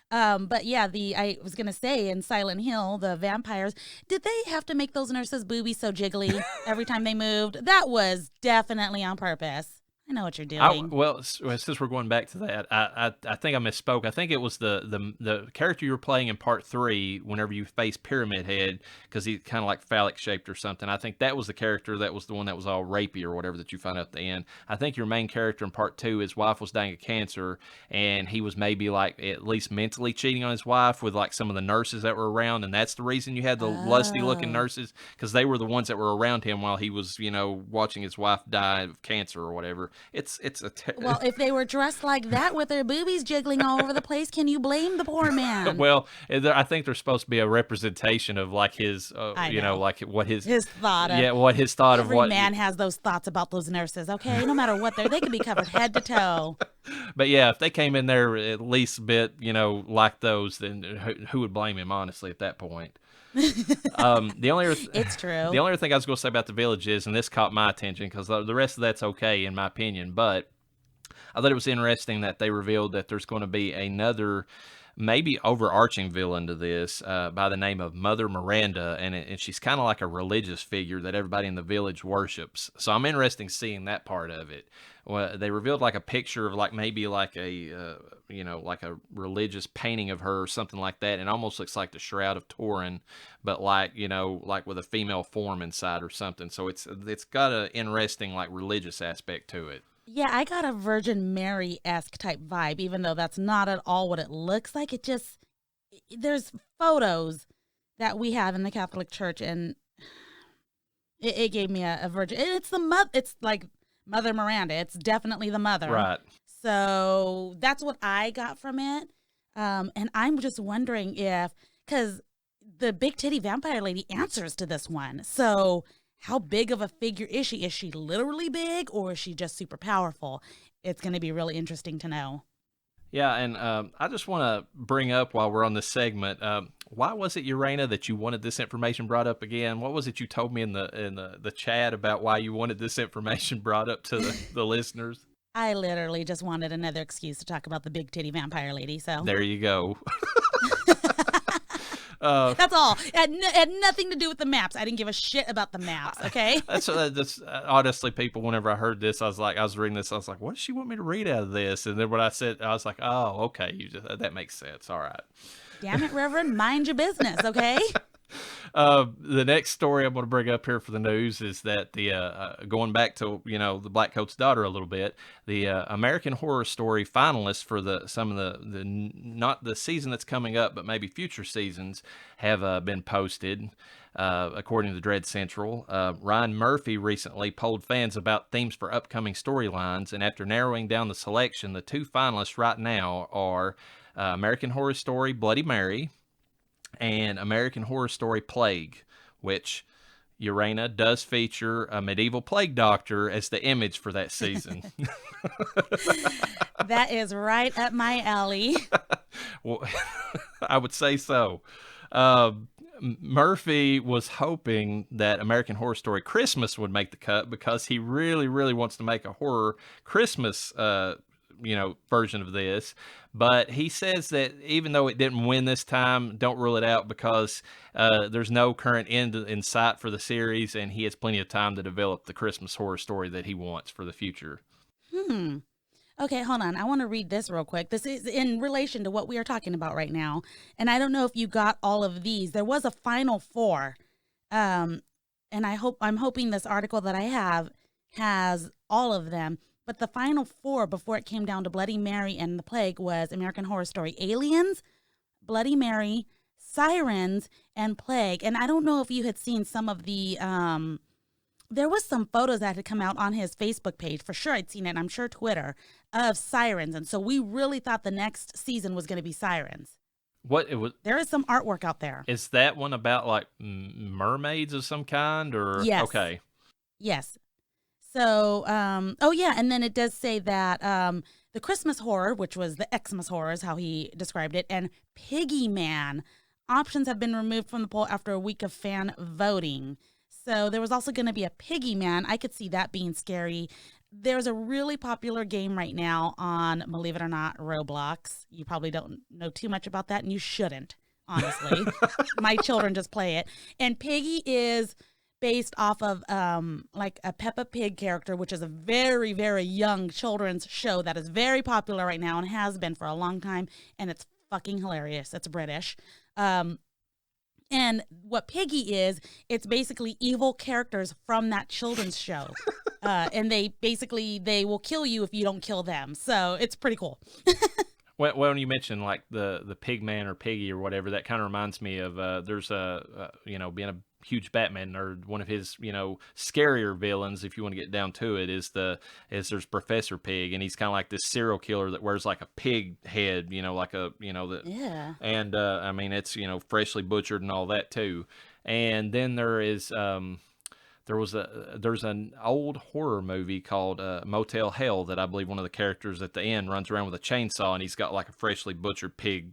But yeah, I was going to say in Silent Hill, the vampires, did they have to make those nurses' boobies so jiggly every time they moved? That was definitely on purpose. I know what you're doing. Well, since we're going back to that, I think I misspoke. I think it was the character you were playing in part 3 whenever you face Pyramid Head, because he's kind of like phallic shaped or something. I think that was the character that was the one that was all rapey or whatever that you find out at the end. I think your main character in part 2, his wife was dying of cancer, and he was maybe like at least mentally cheating on his wife with like some of the nurses that were around, and that's the reason you had the lusty looking nurses, because they were the ones that were around him while he was, you know, watching his wife die of cancer or whatever. Well, if they were dressed like that with their boobies jiggling all over the place, can you blame the poor man? Well, I think there's supposed to be a representation of like his, you know, like what his thought. What his thought of what. Every man has those thoughts about those nurses. Okay, no matter what they could be covered head to toe. But yeah, if they came in there at least a bit, you know, like those, then who would blame him, honestly, at that point? It's true. The only other thing I was going to say about the village is, and this caught my attention because the rest of that's okay in my opinion, but I thought it was interesting that they revealed that there's going to be another maybe overarching villain to this by the name of Mother Miranda, and she's kind of like a religious figure that everybody in the village worships. So I'm interested in seeing that part of it. Well, they revealed like a picture of like maybe like a you know, like a religious painting of her or something like that. It almost looks like the Shroud of Turin, but like, you know, like with a female form inside or something. So it's got an interesting like religious aspect to it. Yeah, I got a Virgin Mary-esque type vibe, even though that's not at all what it looks like. It just, there's photos that we have in the Catholic Church, and it gave me a Virgin. It's it's like Mother Miranda. It's definitely the mother. Right. So that's what I got from it. And I'm just wondering because the big titty vampire lady answers to this one. So how big of a figure is she? Is she literally big, or is she just super powerful? It's going to be really interesting to know. Yeah, and I just want to bring up while we're on this segment, why was it, LlaReyna, that you wanted this information brought up again? What was it you told me in the chat about why you wanted this information brought up to the listeners? I literally just wanted another excuse to talk about the big titty vampire lady. So there you go. That's all. It had nothing to do with the maps. I didn't give a shit about the maps. Okay. That's honestly, people. Whenever I heard this, I was reading this. I was like, "What does she want me to read out of this?" And then when I said, I was like, "Oh, okay. That makes sense. All right." Damn it, Reverend, mind your business, okay? The next story I'm going to bring up here for the news is that going back to, you know, the Black Coat's daughter a little bit, the American Horror Story finalists for some of the not the season that's coming up, but maybe future seasons have been posted. According to Dread Central, Ryan Murphy recently polled fans about themes for upcoming storylines, and after narrowing down the selection, the two finalists right now are American Horror Story Bloody Mary and American Horror Story Plague, which LlaReyna does feature a medieval plague doctor as the image for that season. That is right up my alley. Well, I would say so. Murphy was hoping that American Horror Story Christmas would make the cut because he really, really wants to make a horror Christmas version of this. But he says that even though it didn't win this time, don't rule it out because there's no current end in sight for the series, and he has plenty of time to develop the Christmas horror story that he wants for the future. Okay, hold on. I want to read this real quick. This is in relation to what we are talking about right now. And I don't know if you got all of these. There was a final four. And I'm hoping this article that I have has all of them. But the final four before it came down to Bloody Mary and the Plague was American Horror Story Aliens, Bloody Mary, Sirens, and Plague. And I don't know if you had seen some of the there was some photos that had come out on his Facebook page. For sure I'd seen it, and I'm sure Twitter, of Sirens. And so we really thought the next season was going to be Sirens. What it was? There is some artwork out there. Is that one about like mermaids of some kind, or yes? Okay. Yes. So, oh yeah, and then it does say that the Christmas Horror, which was the Xmas Horror, is how he described it, and Piggy Man options have been removed from the poll after a week of fan voting. So there was also going to be a Piggy Man. I could see that being scary. There's a really popular game right now on, believe it or not, Roblox. You probably don't know too much about that, and you shouldn't, honestly. My children just play it. And Piggy is based off of like a Peppa Pig character, which is a very, very young children's show that is very popular right now and has been for a long time, and it's fucking hilarious. It's British. And what Piggy is, it's basically evil characters from that children's show. And they will kill you if you don't kill them. So it's pretty cool. Well, when you mentioned like the pig man or piggy or whatever, that kind of reminds me of there's being a huge Batman nerd, one of his scarier villains, if you want to get down to it, is there's Professor Pig, and he's kind of like this serial killer that wears like a pig head, Yeah. And I mean it's freshly butchered and all that too. And then there's an old horror movie called Motel Hell that I believe one of the characters at the end runs around with a chainsaw, and he's got like a freshly butchered pig,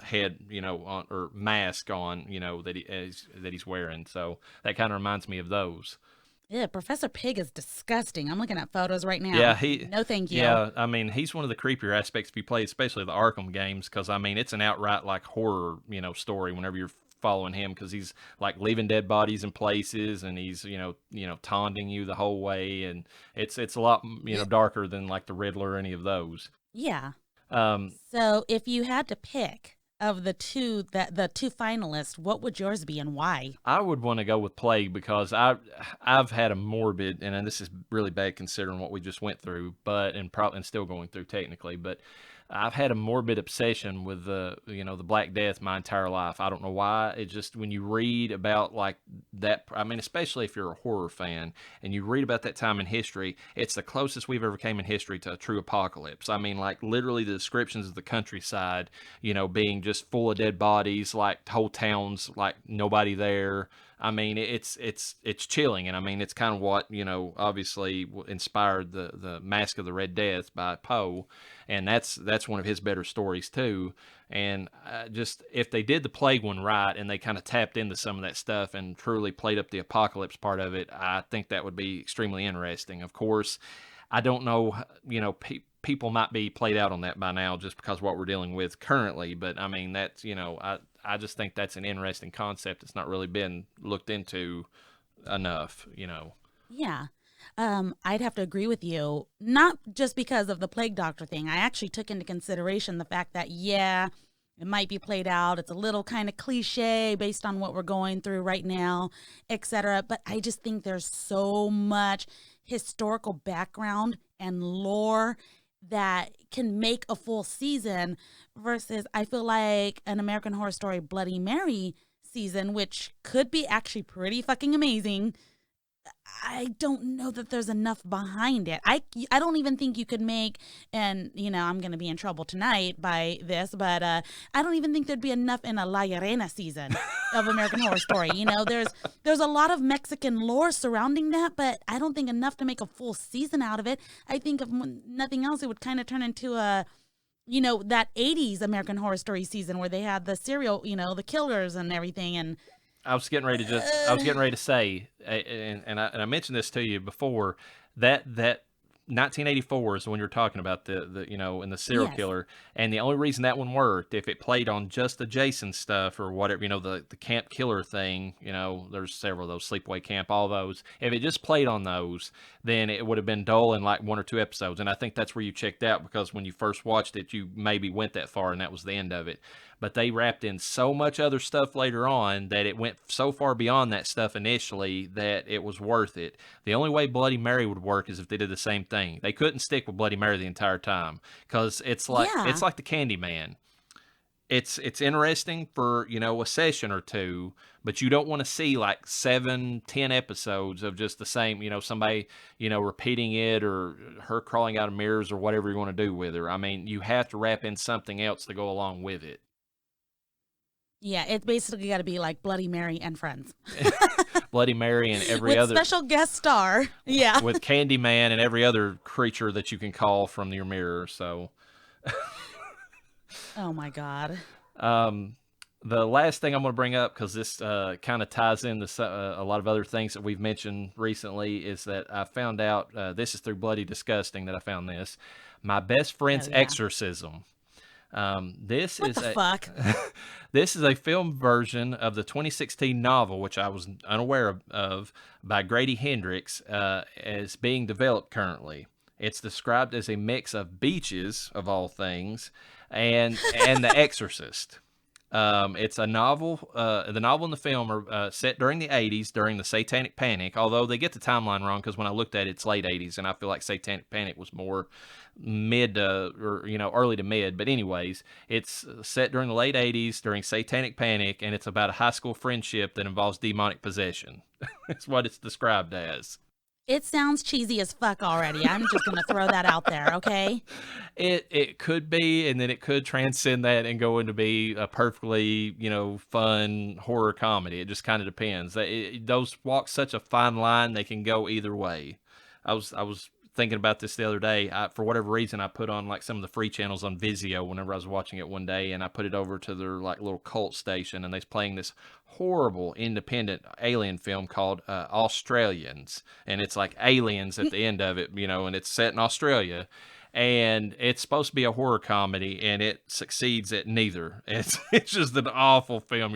head, on, or mask on, that he's wearing. So that kind of reminds me of those. Yeah, Professor Pig is disgusting. I'm looking at photos right now. Yeah, no thank you. Yeah, I mean, he's one of the creepier aspects if you play, especially the Arkham games, because I mean, it's an outright like horror, story whenever you're following him, because he's like leaving dead bodies in places, and he's taunting you the whole way, and it's a lot darker than like the Riddler or any of those. Yeah. So if you had to pick of the two finalists, what would yours be and why? I would want to go with Plague, because I've had a morbid, and this is really bad considering what we just went through, and still going through technically, but I've had a morbid obsession with the Black Death my entire life. I don't know why. It just, when you read about like that, I mean, especially if you're a horror fan and you read about that time in history, it's the closest we've ever came in history to a true apocalypse. I mean, like literally the descriptions of the countryside, being just full of dead bodies, like whole towns, like nobody there. I mean, it's chilling, and I mean, it's kind of what obviously inspired the Mask of the Red Death by Poe, and that's one of his better stories too. And just if they did the Plague one right, and they kind of tapped into some of that stuff and truly played up the apocalypse part of it, I think that would be extremely interesting. Of course, I don't know, people might be played out on that by now just because of what we're dealing with currently, but I mean, that's I just think that's an interesting concept. It's not really been looked into enough, Yeah. I'd have to agree with you, not just because of the Plague Doctor thing. I actually took into consideration the fact that, yeah, it might be played out. It's a little kind of cliche based on what we're going through right now, etc. But I just think there's so much historical background and lore that can make a full season, versus I feel like an American Horror Story Bloody Mary season, which could be actually pretty fucking amazing. I don't know that there's enough behind it. I don't even think you could make, and I'm going to be in trouble tonight by this, but I don't even think there'd be enough in a LlaReyna season of American Horror Story. There's a lot of Mexican lore surrounding that, but I don't think enough to make a full season out of it. I think if nothing else, it would kind of turn into a that 80s American Horror Story season where they had the serial, the killers and everything. And I was getting ready to say, and I mentioned this to you before, that 1984 is when you're talking about the you know, and the serial Yes. killer. And the only reason that one worked, if it played on just the Jason stuff or whatever, you know, the camp killer thing, you know, there's several of those, Sleepaway Camp, all those. If it just played on those, then it would have been dull in like 1 or 2 episodes. And I think that's where you checked out, because when you first watched it, you maybe went that far and that was the end of it. But they wrapped in so much other stuff later on that it went so far beyond that stuff initially that it was worth it. The only way Bloody Mary would work is if they did the same thing. They couldn't stick with Bloody Mary the entire time, because it's like it's like the Candyman. It's interesting for, you know, a session or two, but you don't want to see like 7, 10 episodes of just the same, you know, somebody, you know, repeating it, or her crawling out of mirrors, or whatever you want to do with her. I mean, you have to wrap in something else to go along with it. Yeah, it's basically got to be like Bloody Mary and Friends. Bloody Mary and every with other special guest star. Yeah. with Candyman and every other creature that you can call from your mirror. So, Oh my God. the last thing I'm going to bring up, because this kind of ties into a lot of other things that we've mentioned recently, is that I found out, this is through Bloody Disgusting that I found this, My Best Friend's Exorcism. This What is the fuck? This is a film version of the 2016 novel, which I was unaware of by Grady Hendrix, as being developed currently. It's described as a mix of Beaches, of all things, and The Exorcist. It's a novel. The novel and the film are set during the 80s, during the Satanic Panic, although they get the timeline wrong, because when I looked at it, it's late 80s, and I feel like Satanic Panic was more mid or, you know, early to mid. But anyways, it's set during the late 80s, during Satanic Panic, and it's about a high school friendship that involves demonic possession. It's what it's described as. It sounds cheesy as fuck already. I'm just going to throw that out there, okay? It could be, and then it could transcend that and go into be a perfectly, you know, fun horror comedy. It just kind of depends. Those walk such a fine line; they can go either way. I was thinking about this the other day. For whatever reason, I put on like some of the free channels on Vizio whenever I was watching it one day, and I put it over to their like little cult station, and they're playing this horrible independent alien film called Australians, and it's like aliens at the end of it, you know, and it's set in Australia, and it's supposed to be a horror comedy, and it succeeds at neither. It's just an awful film.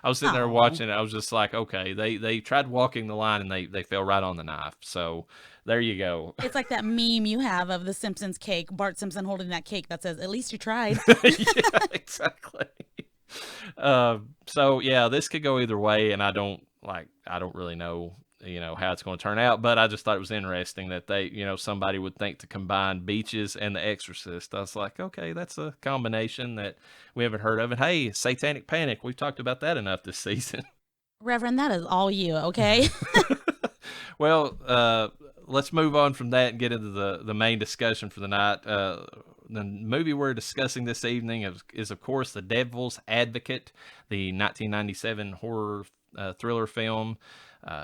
I was sitting there watching it. I was just like, okay, they tried walking the line, and they fell right on the knife. So there you go. It's like that meme you have of the Simpsons cake, Bart Simpson holding that cake that says, "At least you tried." Yeah, exactly. So yeah, this could go either way, and I don't really know, you know, how it's going to turn out, but I just thought it was interesting that they, you know, somebody would think to combine Beaches and The Exorcist. I was like, okay, that's a combination that we haven't heard of. And hey, Satanic Panic, we've talked about that enough this season. Reverend, that is all you, okay? Well, let's move on from that and get into the main discussion for the night. The movie we're discussing this evening is of course, The Devil's Advocate, the 1997 horror thriller film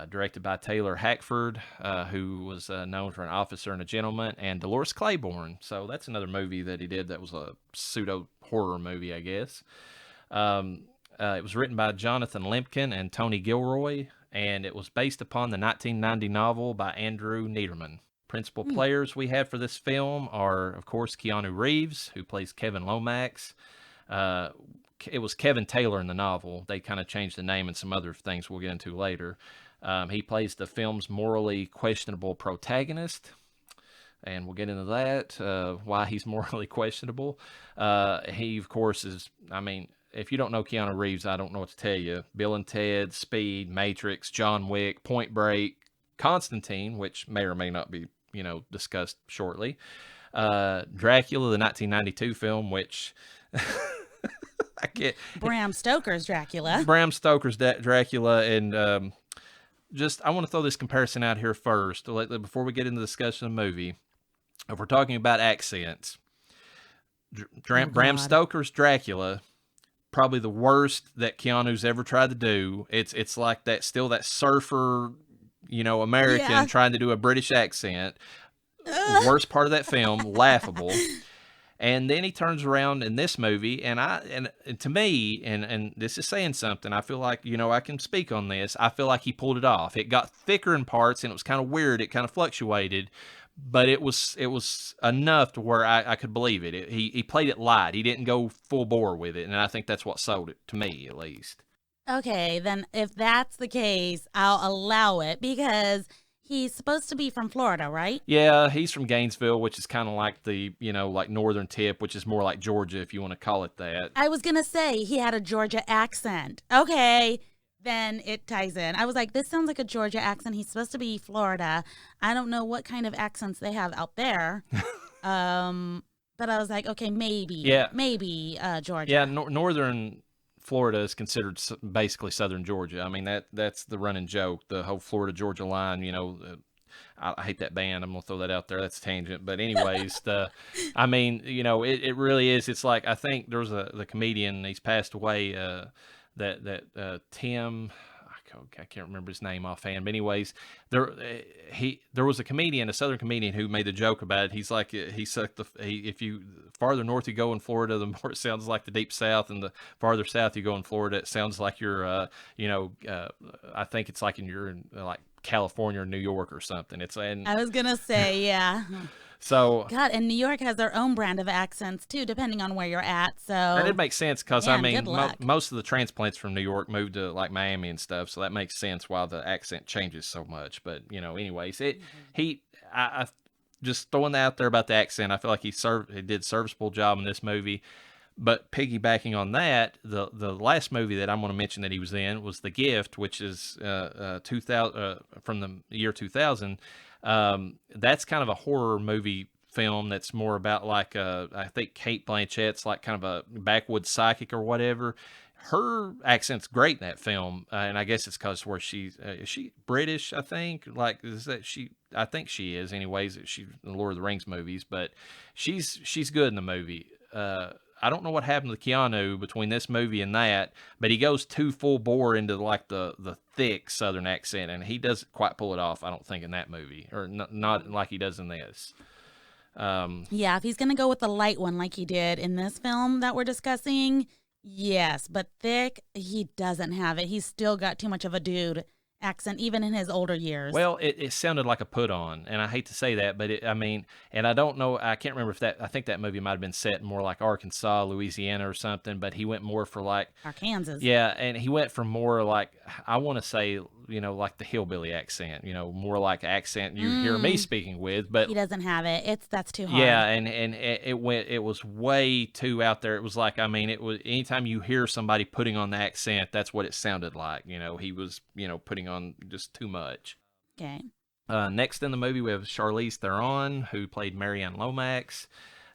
directed by Taylor Hackford, who was known for An Officer and a Gentleman, and Dolores Claiborne. So that's another movie that he did that was a pseudo-horror movie, I guess. It was written by Jonathan Limpkin and Tony Gilroy, and it was based upon the 1990 novel by Andrew Niederman. Principal players we have for this film are, of course, Keanu Reeves, who plays Kevin Lomax. It was Kevin Taylor in the novel. They kind of changed the name and some other things we'll get into later. He plays the film's morally questionable protagonist, and we'll get into that, why he's morally questionable. He, of course, is, I mean, if you don't know Keanu Reeves, I don't know what to tell you. Bill and Ted, Speed, Matrix, John Wick, Point Break, Constantine, which may or may not be, you know, discussed shortly. Dracula, the 1992 film, which I get. Bram Stoker's Dracula. Bram Stoker's Dracula, and I want to throw this comparison out here first, before we get into the discussion of the movie. If we're talking about accents, Bram Stoker's Dracula, probably the worst that Keanu's ever tried to do. It's like that surfer, you know, American trying to do a British accent. Worst part of that film, laughable. And then he turns around in this movie, and to me, and this is saying something, I feel like, you know, I can speak on this. I feel like he pulled it off. It got thicker in parts, and it was kind of weird. It kind of fluctuated, but it was enough to where I could believe it. He played it light. He didn't go full bore with it, and I think that's what sold it to me, at least. Okay, then if that's the case, I'll allow it because he's supposed to be from Florida, right? Yeah, he's from Gainesville, which is kind of like the, like northern tip, which is more like Georgia, if you want to call it that. I was going to say he had a Georgia accent. Okay, then it ties in. I was like, this sounds like a Georgia accent. He's supposed to be Florida. I don't know what kind of accents they have out there. But I was like, okay, maybe Georgia. Yeah, northern Florida is considered basically southern Georgia. I mean, that's the running joke, the whole Florida-Georgia line, I hate that band. I'm going to throw that out there. That's a tangent. But anyways, it really is. It's like, I think there was the comedian, he's passed away, Tim, I can't remember his name offhand, but anyways, there was a comedian, a Southern comedian, who made the joke about it. He's like, if you farther north you go in Florida, the more it sounds like the deep South, and the farther south you go in Florida, it sounds like you're, I think it's like you're in like California or New York or something. I was gonna say, yeah. So God, and New York has their own brand of accents too, depending on where you're at. So and it makes sense because man, most of the transplants from New York moved to like Miami and stuff, so that makes sense why the accent changes so much. But anyways, I just throwing that out there about the accent. I feel like he did a serviceable job in this movie. But piggybacking on that, the last movie that I'm going to mention that he was in was The Gift, which is 2000 from the year 2000. That's kind of a horror movie film that's more about like I think Kate Blanchett's like kind of a backwoods psychic or whatever. Her accent's great in that film, and I guess it's because where is she British? I think I think she is. Anyways, she's in the Lord of the Rings movies, but she's good in the movie. I don't know what happened to Keanu between this movie and that, but he goes too full bore into like the thick Southern accent, and he doesn't quite pull it off, I don't think, in that movie, or not like he does in this. Yeah, if he's going to go with the light one like he did in this film that we're discussing, yes, but thick, he doesn't have it. He's still got too much of a dude accent, even in his older years. Well, it sounded like a put on, and I hate to say that, but and I don't know, I can't remember if I think that movie might have been set more like Arkansas, Louisiana or something, but he went more for like Arkansas. Yeah, and he went for more like, I want to say, like the hillbilly accent, more like accent you hear me speaking with, but he doesn't have it. That's too hard. Yeah, and it was way too out there. It was like, it was, anytime you hear somebody putting on the accent, that's what it sounded like. He was, putting on just too much. Okay. Next in the movie, we have Charlize Theron, who played Marianne Lomax.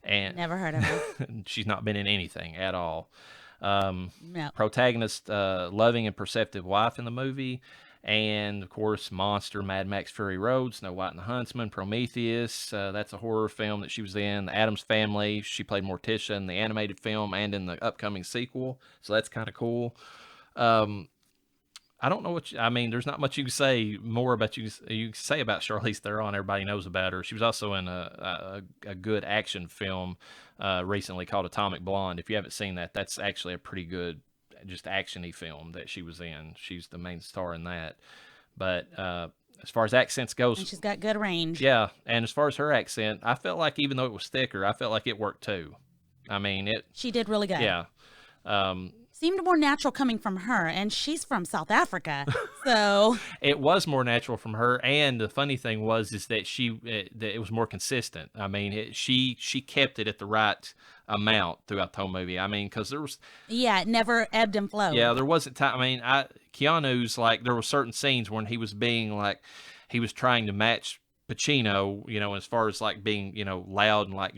And never heard of her. She's not been in anything at all. No. Protagonist, loving and perceptive wife in the movie. And, of course, Monster, Mad Max Fury Road, Snow White and the Huntsman, Prometheus. That's a horror film that she was in. The Addams Family. She played Morticia in the animated film and in the upcoming sequel. So that's kind of cool. I don't know what there's not much you can say more about you can say about Charlize Theron. Everybody knows about her. She was also in a good action film recently called Atomic Blonde. If you haven't seen that, that's actually a pretty good just action-y film that she was in. She's the main star in that. But as far as accents goes, and she's got good range. Yeah, and as far as her accent, I felt like even though it was thicker, I felt like it worked too. She did really good. Yeah. Seemed more natural coming from her, and she's from South Africa, so it was more natural from her. And the funny thing was that that it was more consistent. She kept it at the right amount throughout the whole movie. Because there was it never ebbed and flowed. Yeah, there wasn't time. Keanu's like, there were certain scenes when he was being like, he was trying to match Pacino, as far as like being, loud and like,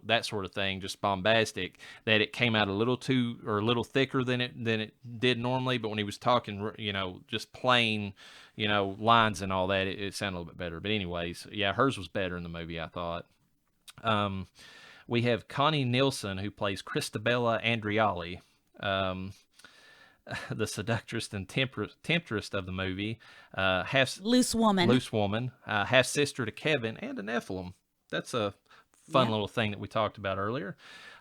that sort of thing, just bombastic, that it came out a little thicker than it did normally. But when he was talking, just plain, lines and all that, it sounded a little bit better. But anyways, yeah, hers was better in the movie, I thought. We have Connie Nielsen, who plays Christabella Andreali, the seductress and temptress of the movie, loose woman, half sister to Kevin and a Nephilim. That's a fun little thing that we talked about earlier.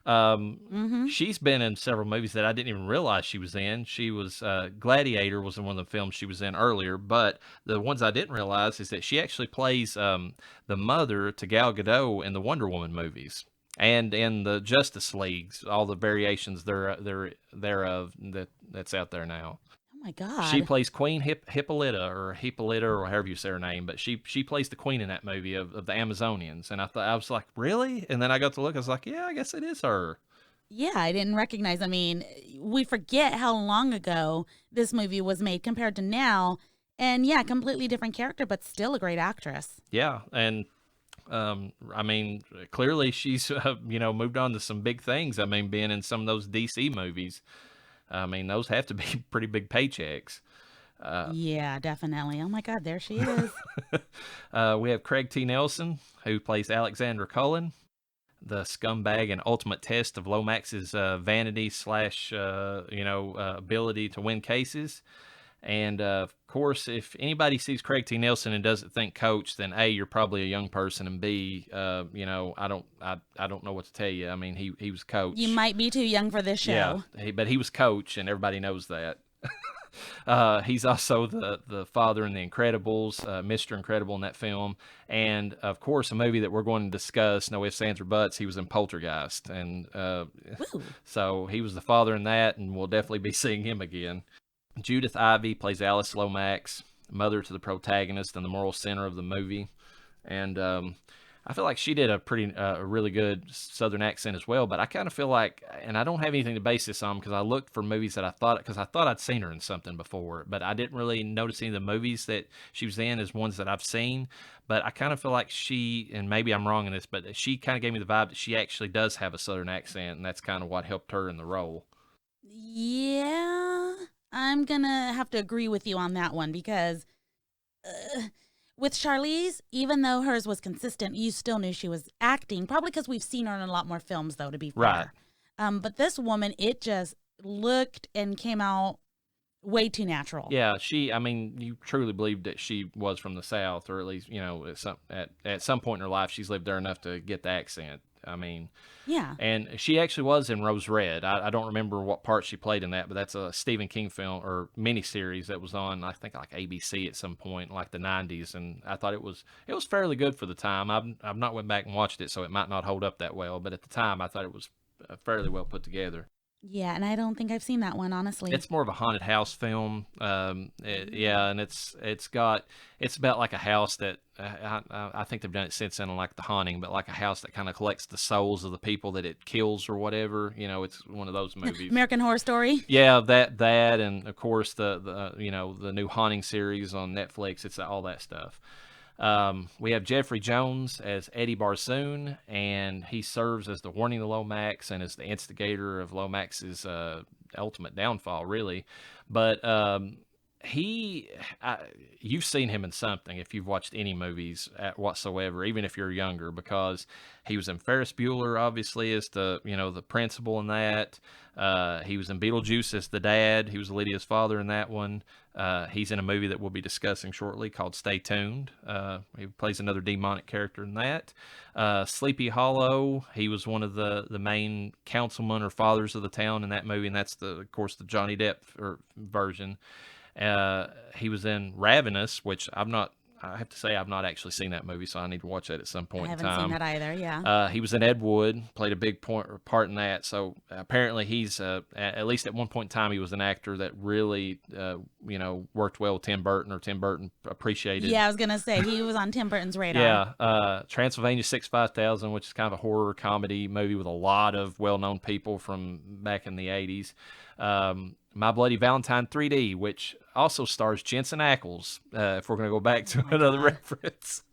She's been in several movies that I didn't even realize she was in. She was Gladiator was in one of the films she was in earlier, but the ones I didn't realize is that she actually plays the mother to Gal Gadot in the Wonder Woman movies and in the Justice Leagues, all the variations thereof that's out there now. Oh my God. She plays Queen Hippolyta or however you say her name, but she plays the queen in that movie of the Amazonians. And I was like, really? And then I got to look, I was like, yeah, I guess it is her. Yeah, I didn't recognize. I mean, we forget how long ago this movie was made compared to now. And yeah, completely different character, but still a great actress. Yeah, and I mean, clearly she's moved on to some big things. I mean, being in some of those DC movies. I mean, those have to be pretty big paychecks. Yeah, definitely. Oh my God, there she is. We have Craig T. Nelson, who plays Alexander Cullen, the scumbag and ultimate test of Lomax's vanity / ability to win cases. And of course, if anybody sees Craig T. Nelson and doesn't think Coach, then A, you're probably a young person, and B, I don't know what to tell you. I mean, he was Coach. You might be too young for this show. Yeah, but he was Coach, and everybody knows that. He's also the father in The Incredibles, Mr. Incredible in that film, and of course, a movie that we're going to discuss, no ifs, ands, or buts. He was in Poltergeist, and so he was the father in that, and we'll definitely be seeing him again. Judith Ivey plays Alice Lomax, mother to the protagonist and the moral center of the movie. And I feel like she did a really good Southern accent as well. But I kind of feel like, and I don't have anything to base this on because I looked for movies that I thought I'd seen her in something before. But I didn't really notice any of the movies that she was in as ones that I've seen. But I kind of feel like she, and maybe I'm wrong in this, but she kind of gave me the vibe that she actually does have a Southern accent. And that's kind of what helped her in the role. Yeah, I'm going to have to agree with you on that one because with Charlize, even though hers was consistent, you still knew she was acting, probably because we've seen her in a lot more films, though, to be fair. Right. But this woman, it just looked and came out way too natural. Yeah, you truly believed that she was from the South, or at least, at some point in her life, she's lived there enough to get the accent. I mean, yeah. And she actually was in Rose Red. I don't remember what part she played in that, but that's a Stephen King film or miniseries that was on, I think, like ABC at some point, like the 90s. And I thought it was fairly good for the time. I've not went back and watched it, so it might not hold up that well. But at the time, I thought it was fairly well put together. Yeah, and I don't think I've seen that one, honestly. It's more of a haunted house film. And it's about like a house that I think they've done it since then, like The Haunting, but like a house that kind of collects the souls of the people that it kills or whatever. It's one of those movies. American Horror Story. Yeah, that, and of course the new Haunting series on Netflix. It's all that stuff. We have Jeffrey Jones as Eddie Barsoon, and he serves as the warning to Lomax and as the instigator of Lomax's ultimate downfall, really. But you've seen him in something if you've watched any movies whatsoever, even if you're younger, because he was in Ferris Bueller, obviously, as the principal in that. He was in Beetlejuice as the dad. He was Lydia's father in that one. He's in a movie that we'll be discussing shortly called Stay Tuned. He plays another demonic character in that. Sleepy Hollow, he was one of the main councilmen or fathers of the town in that movie, and that's of course the Johnny Depp version. He was in Ravenous, which I have to say I've not actually seen that movie, so I need to watch that at some point in time. I haven't seen that either, yeah. He was in Ed Wood, played a big part in that. So apparently he's, at least at one point in time, he was an actor that really, worked well with Tim Burton, or Tim Burton appreciated. Yeah, I was going to say, he was on Tim Burton's radar. Yeah. Transylvania 65000, which is kind of a horror comedy movie with a lot of well-known people from back in the 80s. My Bloody Valentine 3D, which also stars Jensen Ackles, if we're going to go back to another reference.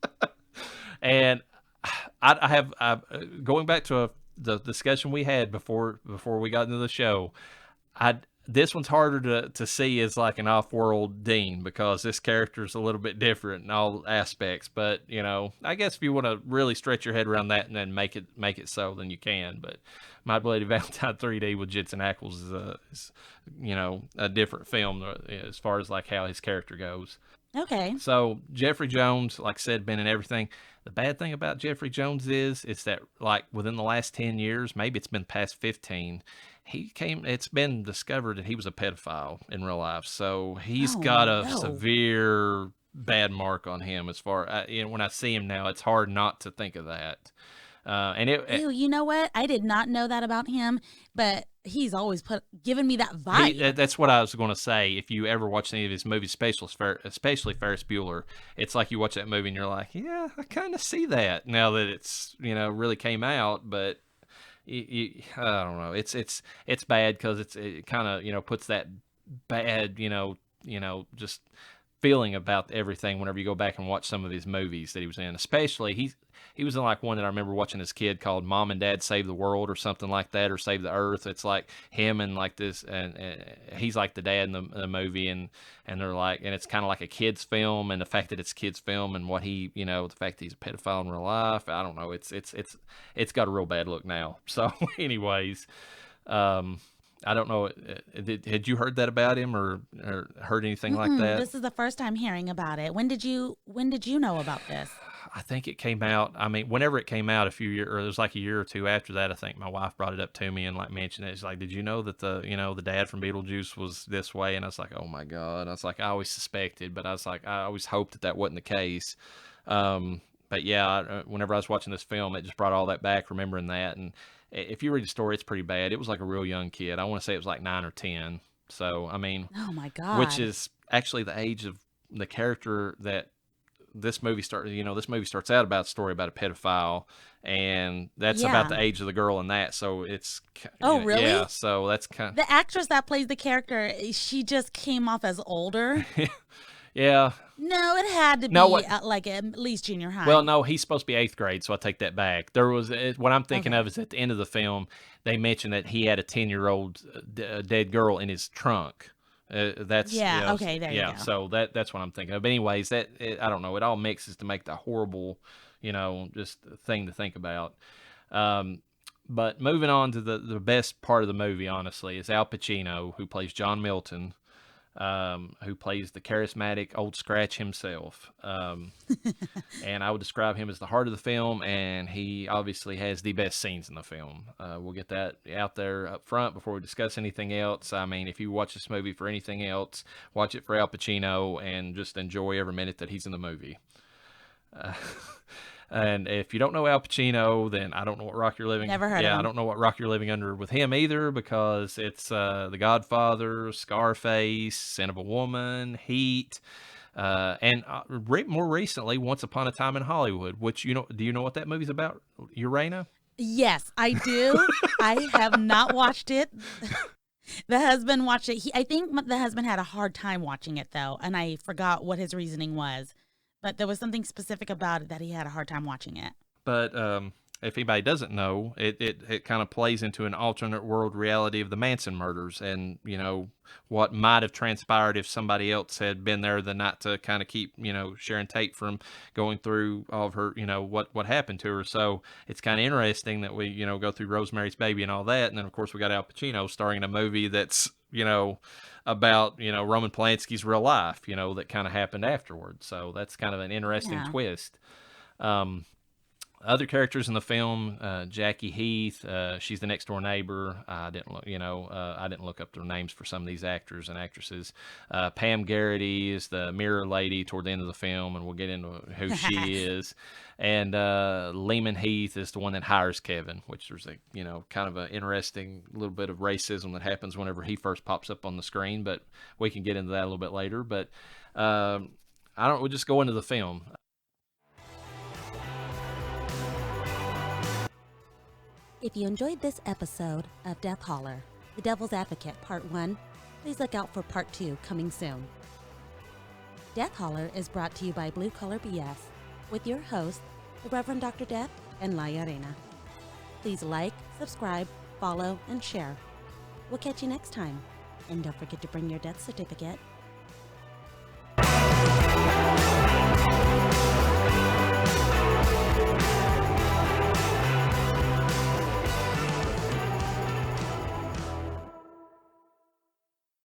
And I have going back to the discussion we had before we got into the show, this one's harder to see as like an off-world Dean, because this character is a little bit different in all aspects. But I guess if you want to really stretch your head around that and then make it so, then you can. But My Bloody Valentine 3D with Jensen Ackles is a different film as far as like how his character goes. Okay. So Jeffrey Jones, like I said, been in everything. The bad thing about Jeffrey Jones is that like within the last 10 years, maybe it's been past 15, it's been discovered that he was a pedophile in real life. So he's Oh, got a no. severe bad mark on him as far, when I see him now, it's hard not to think of that. Ew, you know what? I did not know that about him, but he's always given me that vibe. That's what I was going to say. If you ever watch any of his movies, especially Ferris Bueller, it's like you watch that movie and you're like, yeah, I kind of see that now that it's really came out. But I don't know. It's bad because it kind of puts that bad just feeling about everything whenever you go back and watch some of his movies that he was in. Especially he was in like one that I remember watching as a kid called Mom and Dad Save the World or something like that, or Save the Earth. It's like him and like this, and he's like the dad in the movie, and they're like, and it's kind of like a kid's film, and the fact that it's a kid's film and what he, the fact that he's a pedophile in real life, I don't know. It's got a real bad look now. So anyways, I don't know. Had you heard that about him or heard anything like that? This is the first time hearing about it. When did you know about this? I think it came out. I mean, whenever it came out, it was like a year or two after that. I think my wife brought it up to me and like mentioned it. It's like, did you know that the dad from Beetlejuice was this way? And I was like, oh my god. I was like, I always suspected, but I was like, I always hoped that wasn't the case. But yeah, whenever I was watching this film, it just brought all that back, remembering that. And if you read the story, it's pretty bad. It was like a real young kid. I want to say it was like 9 or 10. So, I mean, Oh my God. which is actually the age of the character that this movie started. This movie starts out about a story about a pedophile, and that's about the age of the girl in that. So it's Oh, really? Yeah. So that's kind of, The actress that plays the character, she just came off as older. yeah. No, it had to be No, what- like at least junior high. Well, no, he's supposed to be 8th grade, so I take that back. There was what I'm thinking of is at the end of the film, they mentioned that he had a 10-year-old dead girl in his trunk. That's okay, there you go. So that's what I'm thinking of. But anyways, I don't know. It all mixes to make the horrible, just thing to think about. But moving on to the best part of the movie, honestly, is Al Pacino, who plays John Milton. Who plays the charismatic Old Scratch himself. And I would describe him as the heart of the film, and he obviously has the best scenes in the film. We'll get that out there up front before we discuss anything else. I mean, if you watch this movie for anything else, watch it for Al Pacino and just enjoy every minute that he's in the movie. And if you don't know Al Pacino, then I don't know what rock you're living. Never heard of him. I don't know what rock you're living under with him either, because it's The Godfather, Scarface, Sin of a Woman, Heat, and more recently, Once Upon a Time in Hollywood. Which do you know what that movie's about, LlaReyna? Yes, I do. I have not watched it. The husband watched it. I think the husband had a hard time watching it though, and I forgot what his reasoning was. But there was something specific about it that he had a hard time watching it. But if anybody doesn't know, it kind of plays into an alternate world reality of the Manson murders, and what might have transpired if somebody else had been there the night to kind of keep Sharon Tate from going through all of her what happened to her. So it's kind of interesting that we go through Rosemary's Baby and all that, and then of course we got Al Pacino starring in a movie that's about Roman Polanski's real life that kind of happened afterwards. So that's kind of an interesting twist. Other characters in the film, Jackie Heath, she's the next door neighbor. I didn't look up their names for some of these actors and actresses. Pam Garrity is the mirror lady toward the end of the film, and we'll get into who she is. And Lehman Heath is the one that hires Kevin, which there's a kind of an interesting little bit of racism that happens whenever he first pops up on the screen. But we can get into that a little bit later. But we'll just go into the film. If you enjoyed this episode of Death Holler, The Devil's Advocate Part 1, please look out for Part 2 coming soon. Death Holler is brought to you by Blue Collar BS with your hosts, the Reverend Dr. Death and LlaReyna. Please like, subscribe, follow, and share. We'll catch you next time. And don't forget to bring your death certificate.